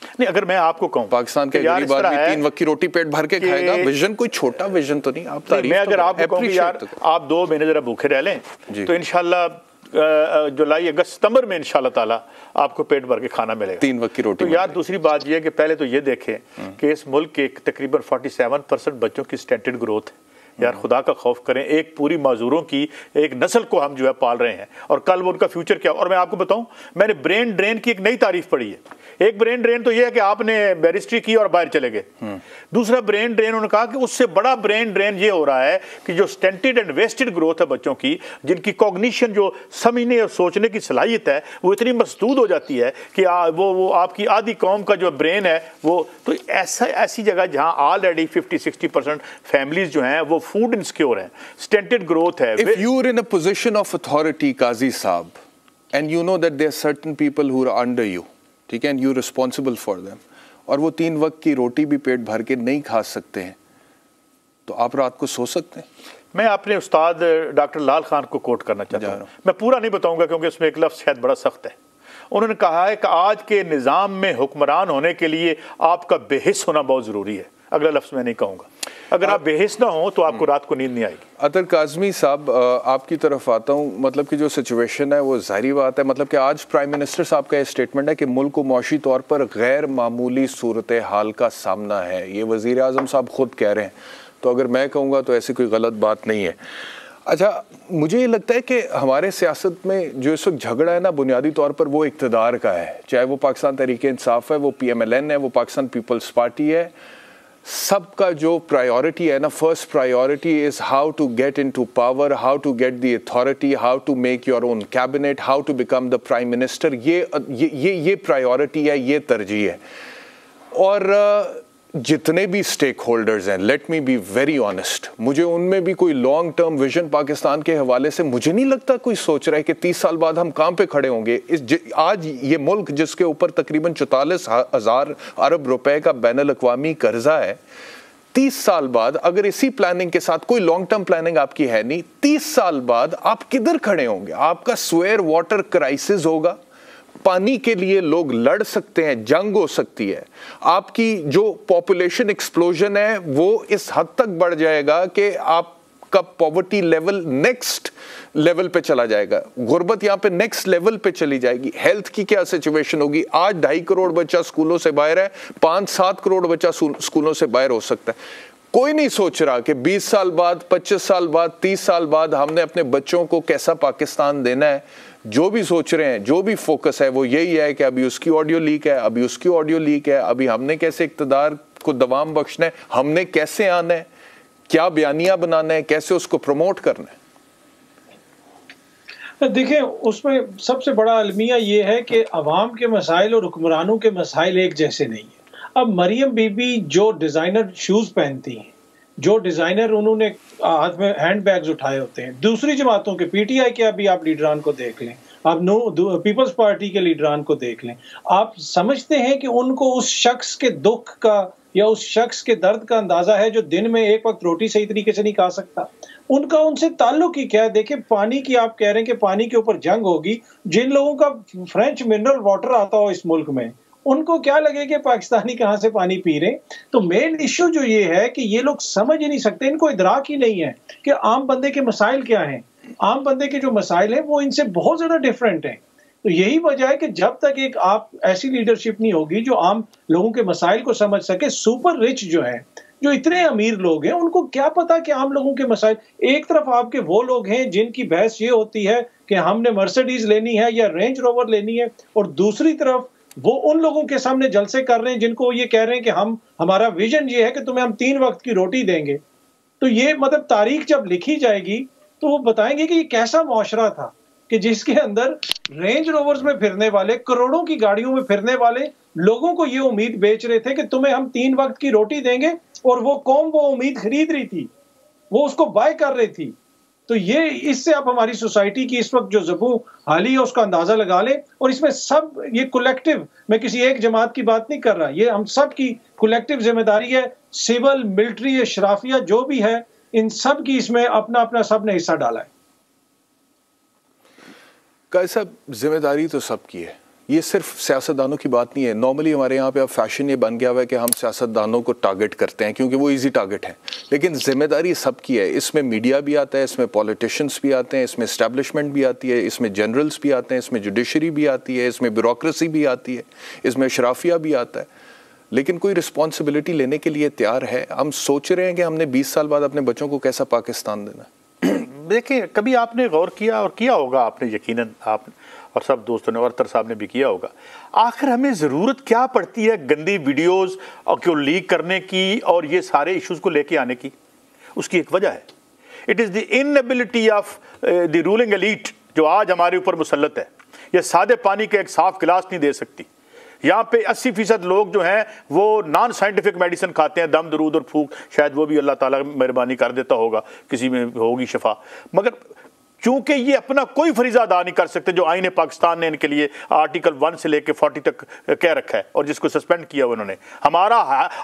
S13: नहीं अगर मैं आपको कहूँ
S1: पाकिस्तान के गरीब आदमी 3 वक्त की रोटी पेट भर के खाएगा, विजन कोई छोटा विजन तो नहीं। आप
S13: मैं अगर आपको कहूँ यार आप 2 महीने जरा भूखे रह लें तो इंशाल्लाह जुलाई अगस्त सितंबर में इंशाल्लाह ताला आपको पेट भर के खाना मिलेगा,
S1: 3 वक्त की रोटी।
S13: तो यार दूसरी बात यह है कि पहले तो ये देखें कि इस मुल्क के तकरीबन 47% बच्चों की स्टंटेड ग्रोथ है, यार खुदा का खौफ करें, एक पूरी माजूरों की एक नस्ल को हम जो है पाल रहे हैं और कल वो उनका फ्यूचर क्या। और मैं आपको बताऊं, मैंने ब्रेन ड्रेन की एक नई तारीफ पढ़ी है। एक ब्रेन ड्रेन तो ये है कि आपने बैरिस्ट्री की और बाहर चले गए। दूसरा ब्रेन ड्रेन उन्होंने कहा कि उससे बड़ा ब्रेन ड्रेन ये हो रहा है कि जो स्टेंटेड एंड वेस्टेड ग्रोथ है बच्चों की, जिनकी कॉग्निशन जो समझने और सोचने की सलाहियत है वो इतनी मसदूद हो जाती है कि वो आपकी आधी कौम का जो ब्रेन है वो तो ऐसी जगह जहां ऑलरेडी 50-60% फैमिलीज जो हैं वो फूड इनसिक्योर हैं, स्टेंटेड ग्रोथ है।
S1: If you are in a position of authority, काजी साहब, and you know that there are certain people who are under you, ठीक है, and you're responsible for them, और वो 3 वक्त की रोटी भी पेट भर के नहीं खा सकते हैं, तो आप रात को सो सकते हैं?
S13: मैं अपने उस्ताद डॉक्टर लाल खान को कोट करना चाहता हूँ। मैं पूरा नहीं बताऊंगा क्योंकि उसमें एक लफ्ज़ शायद बड़ा सख्त है। उन्होंने कहा है कि आज के निज़ाम में हुक्मरान होने के लिए आपका बेहिस होना बहुत ज़रूरी है। अगला लफ्ज़ मैं नहीं कहूँगा। अगर आप बेहिस ना हो तो आपको रात को नींद नहीं आएगी।
S1: अतर काज़मी साहब, आपकी तरफ आता हूँ। मतलब कि जो सिचुएशन है वो ज़ाहिरी बात है, मतलब कि आज प्राइम मिनिस्टर साहब का ये स्टेटमेंट है कि मुल्क को मौशी तौर पर गैर मामूली सूरत हाल का सामना है। ये वज़ीर आज़म साहब खुद कह रहे हैं, तो अगर मैं कहूँगा तो ऐसी कोई गलत बात नहीं है। अच्छा, मुझे ये लगता है कि हमारे सियासत में जो इस वक्त झगड़ा है ना, बुनियादी तौर पर वो इक़्तिदार का है। चाहे वो पाकिस्तान तहरीक इंसाफ है, वो PMLN है, वो पाकिस्तान पीपल्स पार्टी है। सबका जो प्रायोरिटी है ना, first priority is how to get into power, how to get the authority, how to make your own cabinet, how to become the prime minister. ये प्रायोरिटी है, ये तरजीह है। और जितने भी स्टेक होल्डर्स हैं, let me be very honest, मुझे उनमें भी कोई लॉन्ग टर्म विजन पाकिस्तान के हवाले से मुझे नहीं लगता कोई सोच रहा है कि 30 साल बाद हम कहाँ पे खड़े होंगे। आज ये मुल्क जिसके ऊपर तकरीबन 44,000 अरब रुपए का बैनुल अक़वामी कर्जा है, 30 साल बाद अगर इसी प्लानिंग के साथ, कोई लॉन्ग टर्म प्लानिंग आपकी है नहीं, 30 साल बाद आप किधर खड़े होंगे? आपका स्वेयर वाटर क्राइसिस होगा, पानी के लिए लोग लड़ सकते हैं, जंग हो सकती है। आपकी जो पॉपुलेशन एक्सप्लोजन है वो इस हद तक बढ़ जाएगा कि आपका पॉवर्टी लेवल नेक्स्ट लेवल पे चला जाएगा, गुर्बत यहाँ पे नेक्स्ट लेवल पे चली जाएगी। हेल्थ की क्या सिचुएशन होगी? आज 2.5 करोड़ बच्चा स्कूलों से बाहर है, 5-7 करोड़ बच्चा स्कूलों से बाहर हो सकता है। कोई नहीं सोच रहा कि 20 साल बाद, 25 साल बाद, 30 साल बाद हमने अपने बच्चों को कैसा पाकिस्तान देना है। जो भी सोच रहे हैं, जो भी फोकस है वो यही है कि अभी उसकी ऑडियो लीक है, अभी उसकी ऑडियो लीक है, अभी हमने कैसे इक़्तिदार को दवाम बख्शना है, हमने कैसे आना है, क्या बयानिया बनाना है, कैसे उसको प्रमोट करना है।
S8: देखिए, उसमें सबसे बड़ा अलमिया ये है कि अवाम के मसाइल और हुक्मरानों के मसाइल एक जैसे नहीं है। अब मरियम बीबी जो डिज़ाइनर शूज़ पहनती हैं, जो डिज़ाइनर उन्होंने हाथ में हैंड बैग्स उठाए होते हैं, दूसरी जमातों के PTI के अभी आप लीडरान को देख लें, आप पीपल्स पार्टी के लीडरान को देख लें, आप समझते हैं कि उनको उस शख्स के दुख का या उस शख्स के दर्द का अंदाजा है जो दिन में एक वक्त रोटी सही तरीके से नहीं खा सकता? उनका उनसे ताल्लुक ही क्या है? देखिए, पानी की आप कह रहे हैं कि पानी के ऊपर जंग होगी। जिन लोगों का फ्रेंच मिनरल वाटर आता हो इस मुल्क में, उनको क्या लगे कि पाकिस्तानी कहाँ से पानी पी रहे? तो मेन इश्यू जो ये है कि ये लोग समझ ही नहीं सकते, इनको इदराक ही नहीं है कि आम बंदे के मसाइल क्या हैं। आम बंदे के जो मसाइल हैं वो इनसे बहुत ज़्यादा डिफरेंट हैं। तो यही वजह है कि जब तक एक आप ऐसी लीडरशिप नहीं होगी जो आम लोगों के मसाइल को समझ सके। सुपर रिच जो है, जो इतने अमीर लोग हैं, उनको क्या पता कि आम लोगों के मसाइल। एक तरफ आपके वो लोग हैं जिनकी बहस ये होती है कि हमने मर्सिडीज लेनी है या रेंज रोवर लेनी है, और दूसरी तरफ वो उन लोगों के सामने जलसे कर रहे हैं जिनको ये कह रहे हैं कि हमारा विजन ये है कि तुम्हें हम 3 वक्त की रोटी देंगे। तो ये मतलब तारीख जब लिखी जाएगी तो वो बताएंगे कि ये कैसा मुआशरा था कि जिसके अंदर रेंज रोवर्स में फिरने वाले, करोड़ों की गाड़ियों में फिरने वाले लोगों को ये उम्मीद बेच रहे थे कि तुम्हें हम 3 वक्त की रोटी देंगे, और वो कौम वो उम्मीद खरीद रही थी, वो उसको बाय कर रही थी। तो ये इससे आप हमारी सोसाइटी की इस वक्त जो ज़बू हाली है उसका अंदाजा लगा लें। और इसमें सब ये कलेक्टिव, मैं किसी एक जमात की बात नहीं कर रहा, ये हम सब की कलेक्टिव जिम्मेदारी है। सिविल, मिलिट्री, अशराफिया जो भी है, इन सब की इसमें अपना अपना सब ने हिस्सा डाला है।
S1: कैसा जिम्मेदारी तो सबकी है, ये सिर्फ सियासतदानों की बात नहीं है। नॉर्मली हमारे यहाँ पे अब फैशन ये बन गया हुआ है कि हम सियासतदानों को टारगेट करते हैं क्योंकि वो इजी टारगेट है, लेकिन जिम्मेदारी सबकी है। इसमें मीडिया भी आता है, इसमें पॉलिटिशियंस भी आते हैं, इसमें एस्टेब्लिशमेंट भी आती है, इसमें जनरल्स भी आते हैं, इसमें जुडिशरी भी आती है, इसमें ब्यूरोक्रेसी भी आती है, इसमें अशराफिया भी आता है। लेकिन कोई रिस्पॉन्सिबिलिटी लेने के लिए तैयार है? हम सोच रहे हैं कि हमने 20 साल बाद अपने बच्चों को कैसा पाकिस्तान देना।
S13: देखिए, कभी आपने गौर किया, और किया होगा आपने, यकीनन आप और सब दोस्तों ने और अख्तर साहब ने भी किया होगा, आखिर हमें ज़रूरत क्या पड़ती है गंदी वीडियोस और क्यों लीक करने की और ये सारे इश्यूज़ को लेके आने की? उसकी एक वजह है, it is the inability of the ruling elite जो आज हमारे ऊपर मुसल्लत है। ये सादे पानी का एक साफ गिलास नहीं दे सकती। यहाँ पे 80% लोग जो हैं वो नॉन साइंटिफिक मेडिसिन खाते हैं, दम दरूद और फूक, शायद वो भी अल्लाह ताला मेहरबानी कर देता होगा, किसी में होगी शफा, मगर क्योंकि ये अपना कोई फरीजा अदा नहीं कर सकते जो आईन पाकिस्तान ने इनके लिए आर्टिकल 1 से लेकर 40 तक कह रखा है और जिसको सस्पेंड किया उन्होंने। हमारा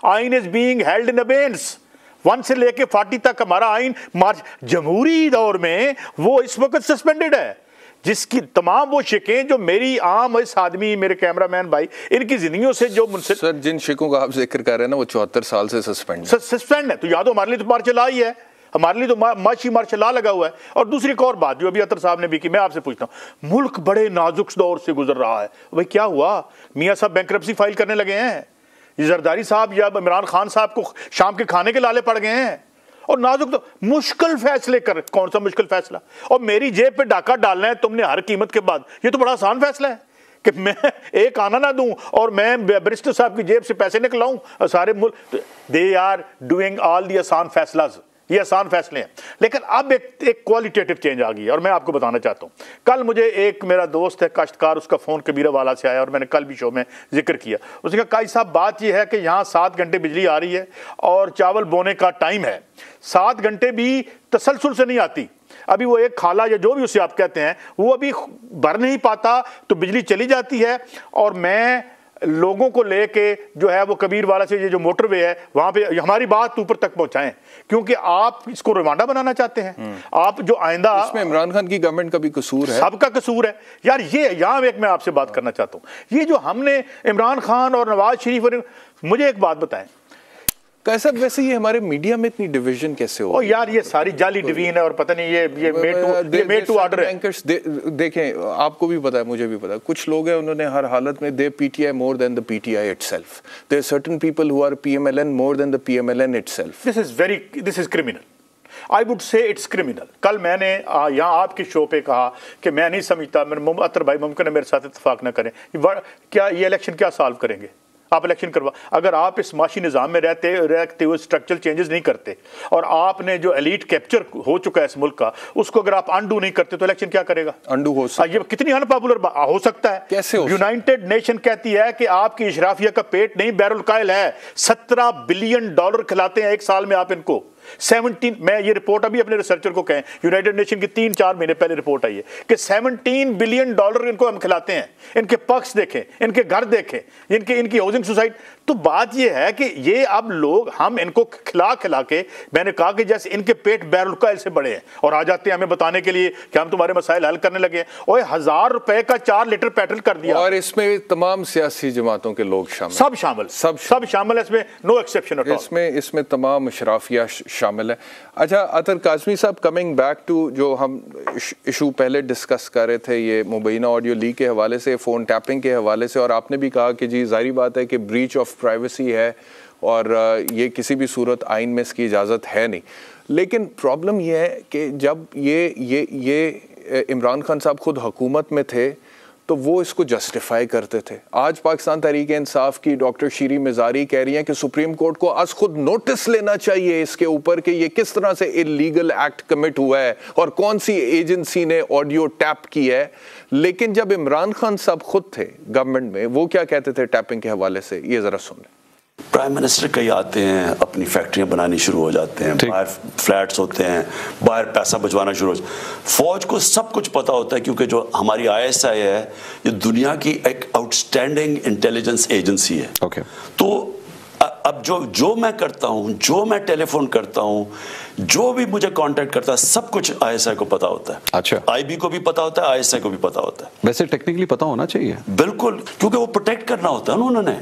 S13: आइन इज बीइंग हेल्ड इन अबेंस, 1 से लेकर 40 तक हमारा आइन मार्च जमहूरी दौर में वो इस वक्त सस्पेंडेड है, जिसकी तमाम वो शिकें जो मेरी आम इस आदमी, मेरे कैमरामैन भाई, इनकी जिंदगियों से जो मुझसे
S1: सर जिन शिकों का आप जिक्र कर रहे हैं ना वो 74 साल से सस्पेंड
S13: है। तो याद हो, हमारे लिए तो मार्शल लॉ ही है, हमारे लिए तो मार्शल लॉ लगा हुआ है। और दूसरी एक और बात जो अभी अतर साहब ने भी की, मैं आपसे पूछता हूँ, मुल्क बड़े नाजुक दौर से गुजर रहा है, भाई क्या हुआ? मियाँ साहब बैंक्रप्सी फाइल करने लगे हैं, जरदारी साहब या इमरान खान साहब को शाम के खाने के लाले पड़ गए हैं, और नाजुक तो मुश्किल फैसले कर। कौन सा मुश्किल फैसला? और मेरी जेब पे डाका डालना है तुमने हर कीमत के बाद, ये तो बड़ा आसान फैसला है कि मैं एक आना ना दूं और मैं बैरिस्टर साहब की जेब से पैसे निकलाऊं। सारे मुल्क they are doing all the आसान फैसलाज, ये आसान फैसले हैं। लेकिन अब एक क्वालिटेटिव चेंज आ गई है और मैं आपको बताना चाहता हूँ। कल मुझे एक मेरा दोस्त है काश्तकार, उसका फ़ोन कबीरा वाला से आया और मैंने कल भी शो में जिक्र किया। उसने कहा, काई साहब बात यह है कि यहाँ 7 घंटे बिजली आ रही है और चावल बोने का टाइम है, 7 घंटे भी तसलसल से नहीं आती। अभी वो एक खाला या जो भी उसे आप कहते हैं वो अभी भर नहीं पाता तो बिजली चली जाती है, और मैं लोगों को लेके जो है वो कबीर वाला से ये जो मोटरवे है वहां पे हमारी बात ऊपर तक पहुंचाएं, क्योंकि आप इसको रवांडा बनाना चाहते हैं। आप जो आइंदा, इसमें
S1: इमरान खान की गवर्नमेंट का भी कसूर है,
S13: सबका कसूर है यार। ये यहाँ एक मैं आपसे बात करना चाहता हूँ, ये जो हमने इमरान खान और नवाज शरीफ और, मुझे एक बात बताएं
S1: कैसा, वैसे ये हमारे मीडिया में इतनी डिवीजन कैसे हो?
S13: यार ये सारी जाली डिवीजन है और पता नहीं ये मेड टू ऑर्डर है।
S1: देखें, आपको भी पता है, मुझे भी पता है, कुछ लोग हैं उन्होंने हर हालत में they PTI more than the PTI itself, there are certain people who are PMLN more than the PMLN itself.
S13: This is criminal, I would say it's criminal. कल मैंने यहाँ आपके शो पे कहा कि मैं नहीं समझता, मेरे अतर भाई मुमकिन है मेरे साथ इत्तेफाक ना करें, क्या ये इलेक्शन क्या सॉल्व करेंगे? आप इलेक्शन करवा, अगर आप इस माशी निज़ाम में रहते हुए स्ट्रक्चरल चेंजेस नहीं करते और आपने जो एलीट कैप्चर हो चुका है इस मुल्क का, उसको अगर आप अंडू नहीं करते तो इलेक्शन क्या करेगा?
S1: अंडू हो सकता है।
S13: ये कितनी अनपॉपुलर हो सकता है?
S1: कैसे हो?
S13: यूनाइटेड नेशन कहती है कि आपकी इशराफिया का पेट नहीं बैरुल कायल है, $17 बिलियन खिलाते हैं एक साल में आप इनको। 17, मैं ये रिपोर्ट अभी अपने रिसर्चर को कहें, यूनाइटेड नेशन की 3-4 महीने पहले रिपोर्ट आई है कि $17 बिलियन इनको हम खिलाते हैं। इनके पक्ष देखें, इनके घर देखें, इनकी हाउसिंग सोसाइटी। तो बात ये है कि ये अब लोग हम इनको खिला के, मैंने कहा कि जैसे इनके पेट बैरुल कायल से बड़े हैं और आ जाते हैं हमें बताने के लिए कि हम तुम्हारे मसाइल हल करने लगे हैं। और 1000 रुपए का 4 लीटर पेट्रोल कर दिया,
S1: और इसमें तमाम सियासी जमातों के लोग शामिल,
S13: सब शामिल है इसमें, नो एक्सेप्शन।
S1: इसमें तमाम अशराफिया शामिल है। अच्छा अतर काज़मी साहब, कमिंग बैक टू जो हम इशू पहले डिस्कस कर रहे थे, ये मुबैना ऑडियो लीक के हवाले से, फ़ोन टैपिंग के हवाले से, और आपने भी कहा कि जी जाहिर बात है कि ब्रीच ऑफ प्राइवेसी है और ये किसी भी सूरत आइन में इसकी इजाज़त है नहीं। लेकिन प्रॉब्लम ये है कि जब ये इमरान खान साहब खुद हुकूमत में थे तो वो इसको जस्टिफाई करते थे। आज पाकिस्तान तहरीक इंसाफ की डॉक्टर शीरी मिजारी कह रही हैं कि सुप्रीम कोर्ट को आज खुद नोटिस लेना चाहिए इसके ऊपर कि ये किस तरह से इलीगल एक्ट कमिट हुआ है और कौन सी एजेंसी ने ऑडियो टैप की है। लेकिन जब इमरान खान साहब खुद थे गवर्नमेंट में, वो क्या कहते थे टैपिंग के हवाले से, ये जरा सुन लें।
S12: प्राइम मिनिस्टर कई आते हैं, अपनी फैक्ट्रियां बनानी शुरू हो जाते हैं, बाहर फ्लैट्स होते हैं, बाहर पैसा बचवाना शुरू हो। फौज को सब कुछ पता होता है क्योंकि जो हमारी ISI है ये दुनिया की एक आउटस्टैंडिंग इंटेलिजेंस एजेंसी है। तो अब जो मैं करता हूं, जो मैं टेलीफोन करता हूं, जो भी मुझे कांटेक्ट करता है, सब कुछ ISI को पता होता है।
S15: अच्छा,
S12: IB को भी पता होता है, ISI को भी पता होता है।
S15: वैसे टेक्निकली पता होना चाहिए,
S12: बिल्कुल, क्योंकि वो प्रोटेक्ट करना होता है ना। उन्होंने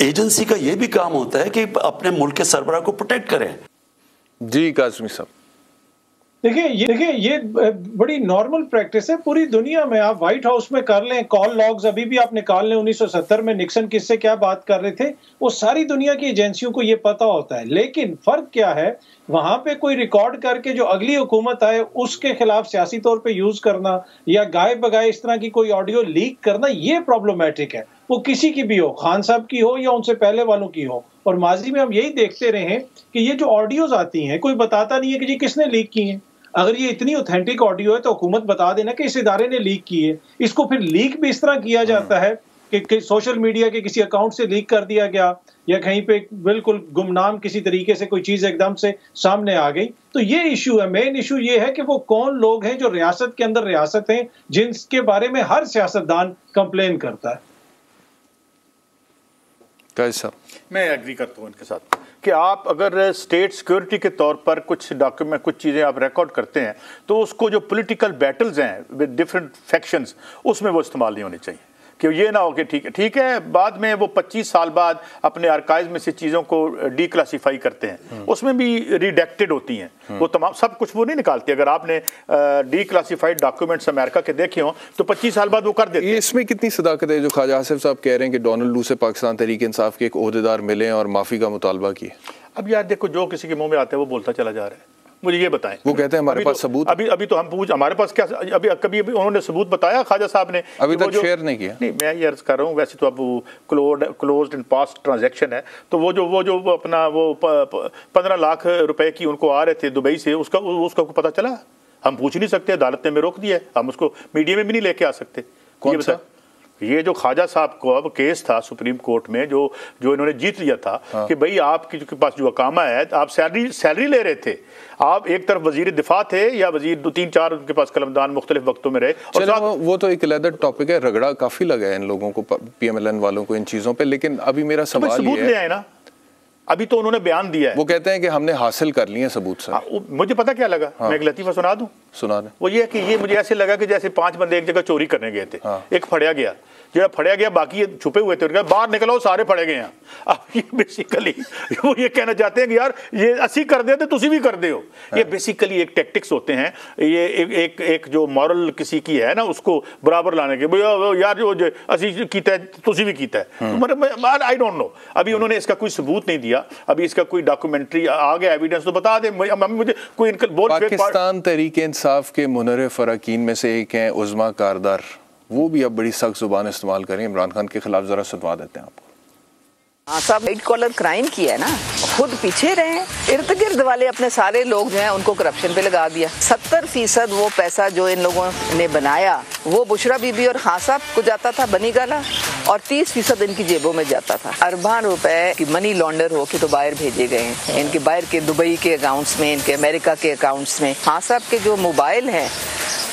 S12: एजेंसी का ये भी काम होता है कि अपने मुल्क के सरबराह को प्रोटेक्ट करें।
S1: जी काज़मी साहब।
S8: देखिए ये बड़ी नॉर्मल प्रैक्टिस है पूरी दुनिया में। आप व्हाइट हाउस में कर लें, कॉल लॉग्स अभी भी आप निकाल लें, 1970 में निक्सन किससे क्या बात कर रहे थे, वो सारी दुनिया की एजेंसियों को ये पता होता है। लेकिन फर्क क्या है, वहां पे कोई रिकॉर्ड करके जो अगली हुकूमत आए उसके खिलाफ सियासी तौर पे यूज करना या गाय बगाए इस तरह की कोई ऑडियो लीक करना, ये प्रॉब्लमैटिक है। वो किसी की भी हो, खान साहब की हो या उनसे पहले वालों की हो। और माजी में हम यही देखते रहे हैं कि ये जो ऑडियोज आती हैं, कोई बताता नहीं है कि जी किसने लीक की है। अगर ये इतनी ऑथेंटिक ऑडियो है तो हुकूमत बता देना कि इस इदारे ने लीक की है। इसको फिर लीक भी इस तरह किया जाता है कि सोशल मीडिया के किसी अकाउंट से लीक कर दिया गया या कहीं पे बिल्कुल गुमनाम किसी तरीके से कोई चीज एकदम से सामने आ गई। तो ये इशू है, मेन इशू ये है कि वो कौन लोग हैं जो रियासत के अंदर रियासत हैं, जिनके बारे में हर सियासतदान कंप्लेन करता है।
S1: कैसा?
S13: मैं एग्री करता हूँ इनके साथ कि आप अगर स्टेट सिक्योरिटी के तौर पर कुछ डॉक्यूमेंट, कुछ चीज़ें आप रिकॉर्ड करते हैं तो उसको जो पॉलिटिकल बैटल्स हैं विद डिफरेंट फैक्शंस, उसमें वो इस्तेमाल नहीं होने चाहिए। कि ये ना हो कि ठीक है बाद में वो 25 साल बाद अपने आर्काइव में से चीज़ों को डीक्लासीफाई करते हैं, उसमें भी रिडेक्टेड होती हैं वो तमाम, सब कुछ वो नहीं निकालते। अगर आपने डीक्लासीफाइड डॉक्यूमेंट्स अमेरिका के देखे हों तो 25 साल बाद वो कर देते हैं।
S1: इसमें कितनी सदाकत है जो ख्वाजा आसिफ साहब कह रहे हैं कि डोनाल्ड लू से पाकिस्तान तहरीक इंसाफ के एक ओहदेदार मिले और माफ़ी का मुतालबा किए?
S13: अब यार देखो, जो किसी के मुंह में आता है वो बोलता चला जा रहा है। मुझे ये बताएं,
S1: वो कहते हैं हमारे पास सबूत।
S13: अभी तो हम पूछ, हमारे पास क्या कभी उन्होंने सबूत बताया ख्वाजा साहब ने?
S1: अभी तक शेयर नहीं किया।
S13: नहीं, मैं ये अर्ज कर रहा हूँ, वैसे तो अब क्लोज्ड एंड पास्ट ट्रांजैक्शन है, तो वो जो अपना वो 15 लाख रुपए की उनको आ रहे थे दुबई से, उसका पता चला? हम पूछ नहीं सकते, अदालत ने हमें रोक दिया है, हम उसको मीडिया में भी नहीं लेके आ सकते।
S1: कौन सा?
S13: ये जो ख्वाजा साहब को अब केस था सुप्रीम कोर्ट में, जो इन्होंने जीत लिया था, हाँ। कि भाई आपके पास जो अकामा है, आप सैलरी ले रहे थे, आप एक तरफ वजीर दिफा थे या वजीर 2-3-4 उनके पास कलमदान मुख्तलिफ वक्तों में रहे। और
S1: वो तो एक अलग टॉपिक है, रगड़ा काफी लगा है इन लोगों को, PMLN वालों को इन चीजों पे। लेकिन अभी मेरा सवाल ये है ना,
S13: अभी तो उन्होंने बयान दिया है,
S1: वो कहते हैं कि हमने हासिल कर लिए सबूत सर।
S13: मुझे पता क्या लगा, हाँ। मैं एक लतीफ़ा सुना दूं?
S1: सुना दें।
S13: वो ये है कि ये मुझे ऐसे लगा कि जैसे 5 बंदे एक जगह चोरी करने गए थे, हाँ। एक फड़िया गया, जो फड़िया गया, बाकी छुपे हुए थे, बाहर निकलो सारे फड़े गए हैं। अब ये बेसिकली वो ये कहना चाहते हैं कि यार ये असी कर दे तो तुसी भी कर दे हो। हाँ। ये बेसिकली एक टैक्टिक्स होते हैं, ये एक जो मॉरल किसी की है ना, उसको बराबर लाने के, यार जो असी कीता है तुसी भी कीता है। मतलब आई डोंट नो, अभी उन्होंने इसका कोई सबूत नहीं दिया, अभी इसका कोई डॉक्यूमेंट्री आ गया, एविडेंस तो बता दे मुझे कोई।
S1: पाकिस्तान तहरीक इंसाफ के मुनर्रिफ अरकान में से एक हैं उज़्मा कारदार, वो भी अब बड़ी सख्त जुबान इस्तेमाल करें इमरान खान के खिलाफ। जरा सुनवा देते हैं आपको।
S15: हाँ, सब व्हाइट कॉलर क्राइम किया है ना, खुद पीछे रहे, इर्द गिर्द वाले अपने सारे लोग जो हैं उनको करप्शन पे लगा दिया। 70% वो पैसा जो इन लोगों ने बनाया वो बुशरा बीबी और खान साहब को जाता था बनी गाला, और 30% इनकी जेबों में जाता था। अरबान रुपए की मनी लॉन्डर हो के तो बाहर भेजे गए हैं, इनके बाहर के दुबई के अकाउंट्स में, इनके अमेरिका के अकाउंट्स में। खान साहब के जो मोबाइल हैं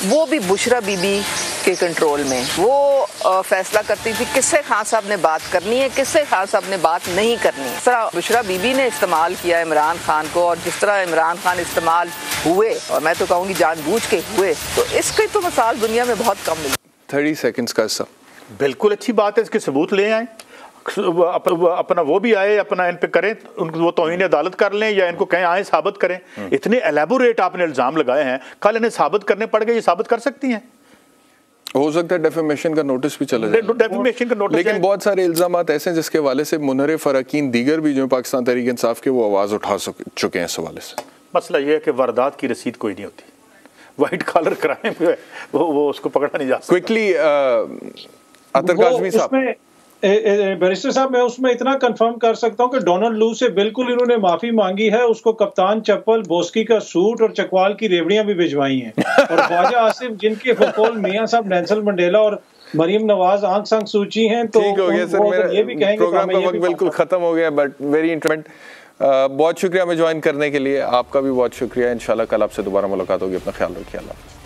S15: वो भी बुशरा बीबी के कंट्रोल में, वो फैसला करती थी किससे खान साहब ने बात करनी है, किससे खान साहब ने बात नहीं करनी है। जिस तरह बुशरा बीबी ने इस्तेमाल किया इमरान खान को, और जिस तरह इमरान खान इस्तेमाल हुए, और मैं तो कहूँगी जानबूझ के हुए, तो इसकी तो मिसाल दुनिया में बहुत कम मिली।
S1: 30 सेकंड्स का सब
S13: बिल्कुल अच्छी बात है, इसके सबूत ले आए, अपना वो भी आए, अपना इन पे करें, उनको वो तौहीन अदालत कर लें या इनको कहें आए साबित करें। इतने एलेबोरेट आपने इल्जाम लगाए हैं, कल इन्हें साबित करने पड़ गए, ये साबित कर सकती हैं।
S1: हो सकता है डेफेमेशन का नोटिस भी चला जाए,
S13: डेफेमेशन का नोटिस।
S1: लेकिन बहुत सारे इल्जाम ऐसे हैं जिसके हवाले से मुनर्रिफ अरकान दीगर भी जो पाकिस्तान तहरीक इंसाफ के वो आवाज़ उठा चुके हैं इस हवाले से।
S13: मसला ये है कि वारदात की रसीद कोई नहीं होती, वाइट कॉलर क्राइम जो है वो उसको पकड़ा नहीं जा सकता।
S1: क्विकली अतर काज़मी साहब,
S8: बैरिस्टर साहब, मैं उसमें इतना कंफर्म कर सकता हूं कि डोनाल्ड लू से बिल्कुल इन्होंने माफी मांगी है, उसको कप्तान चप्पल, बोस्की का सूट और चकवाल की रेवड़ियां भी भिजवाई हैं। और ख्वाजा आसिफ, जिनके फकोल मियां साहब नेल्सन मंडेला और मरियम नवाज आंख सांख सूची हैं, तो
S1: ठीक हो गया सर, मेरा
S8: ये भी कहेंगे
S1: प्रोग्राम का वक्त बिल्कुल खत्म हो गया, बट वेरी इंटरेस्टिंग। बहुत शुक्रिया हमें ज्वाइन करने के लिए, आपका भी बहुत शुक्रिया। इंशाल्लाह कल आपसे दोबारा मुलाकात होगी, अपना ख्याल रखिए। अल्लाह।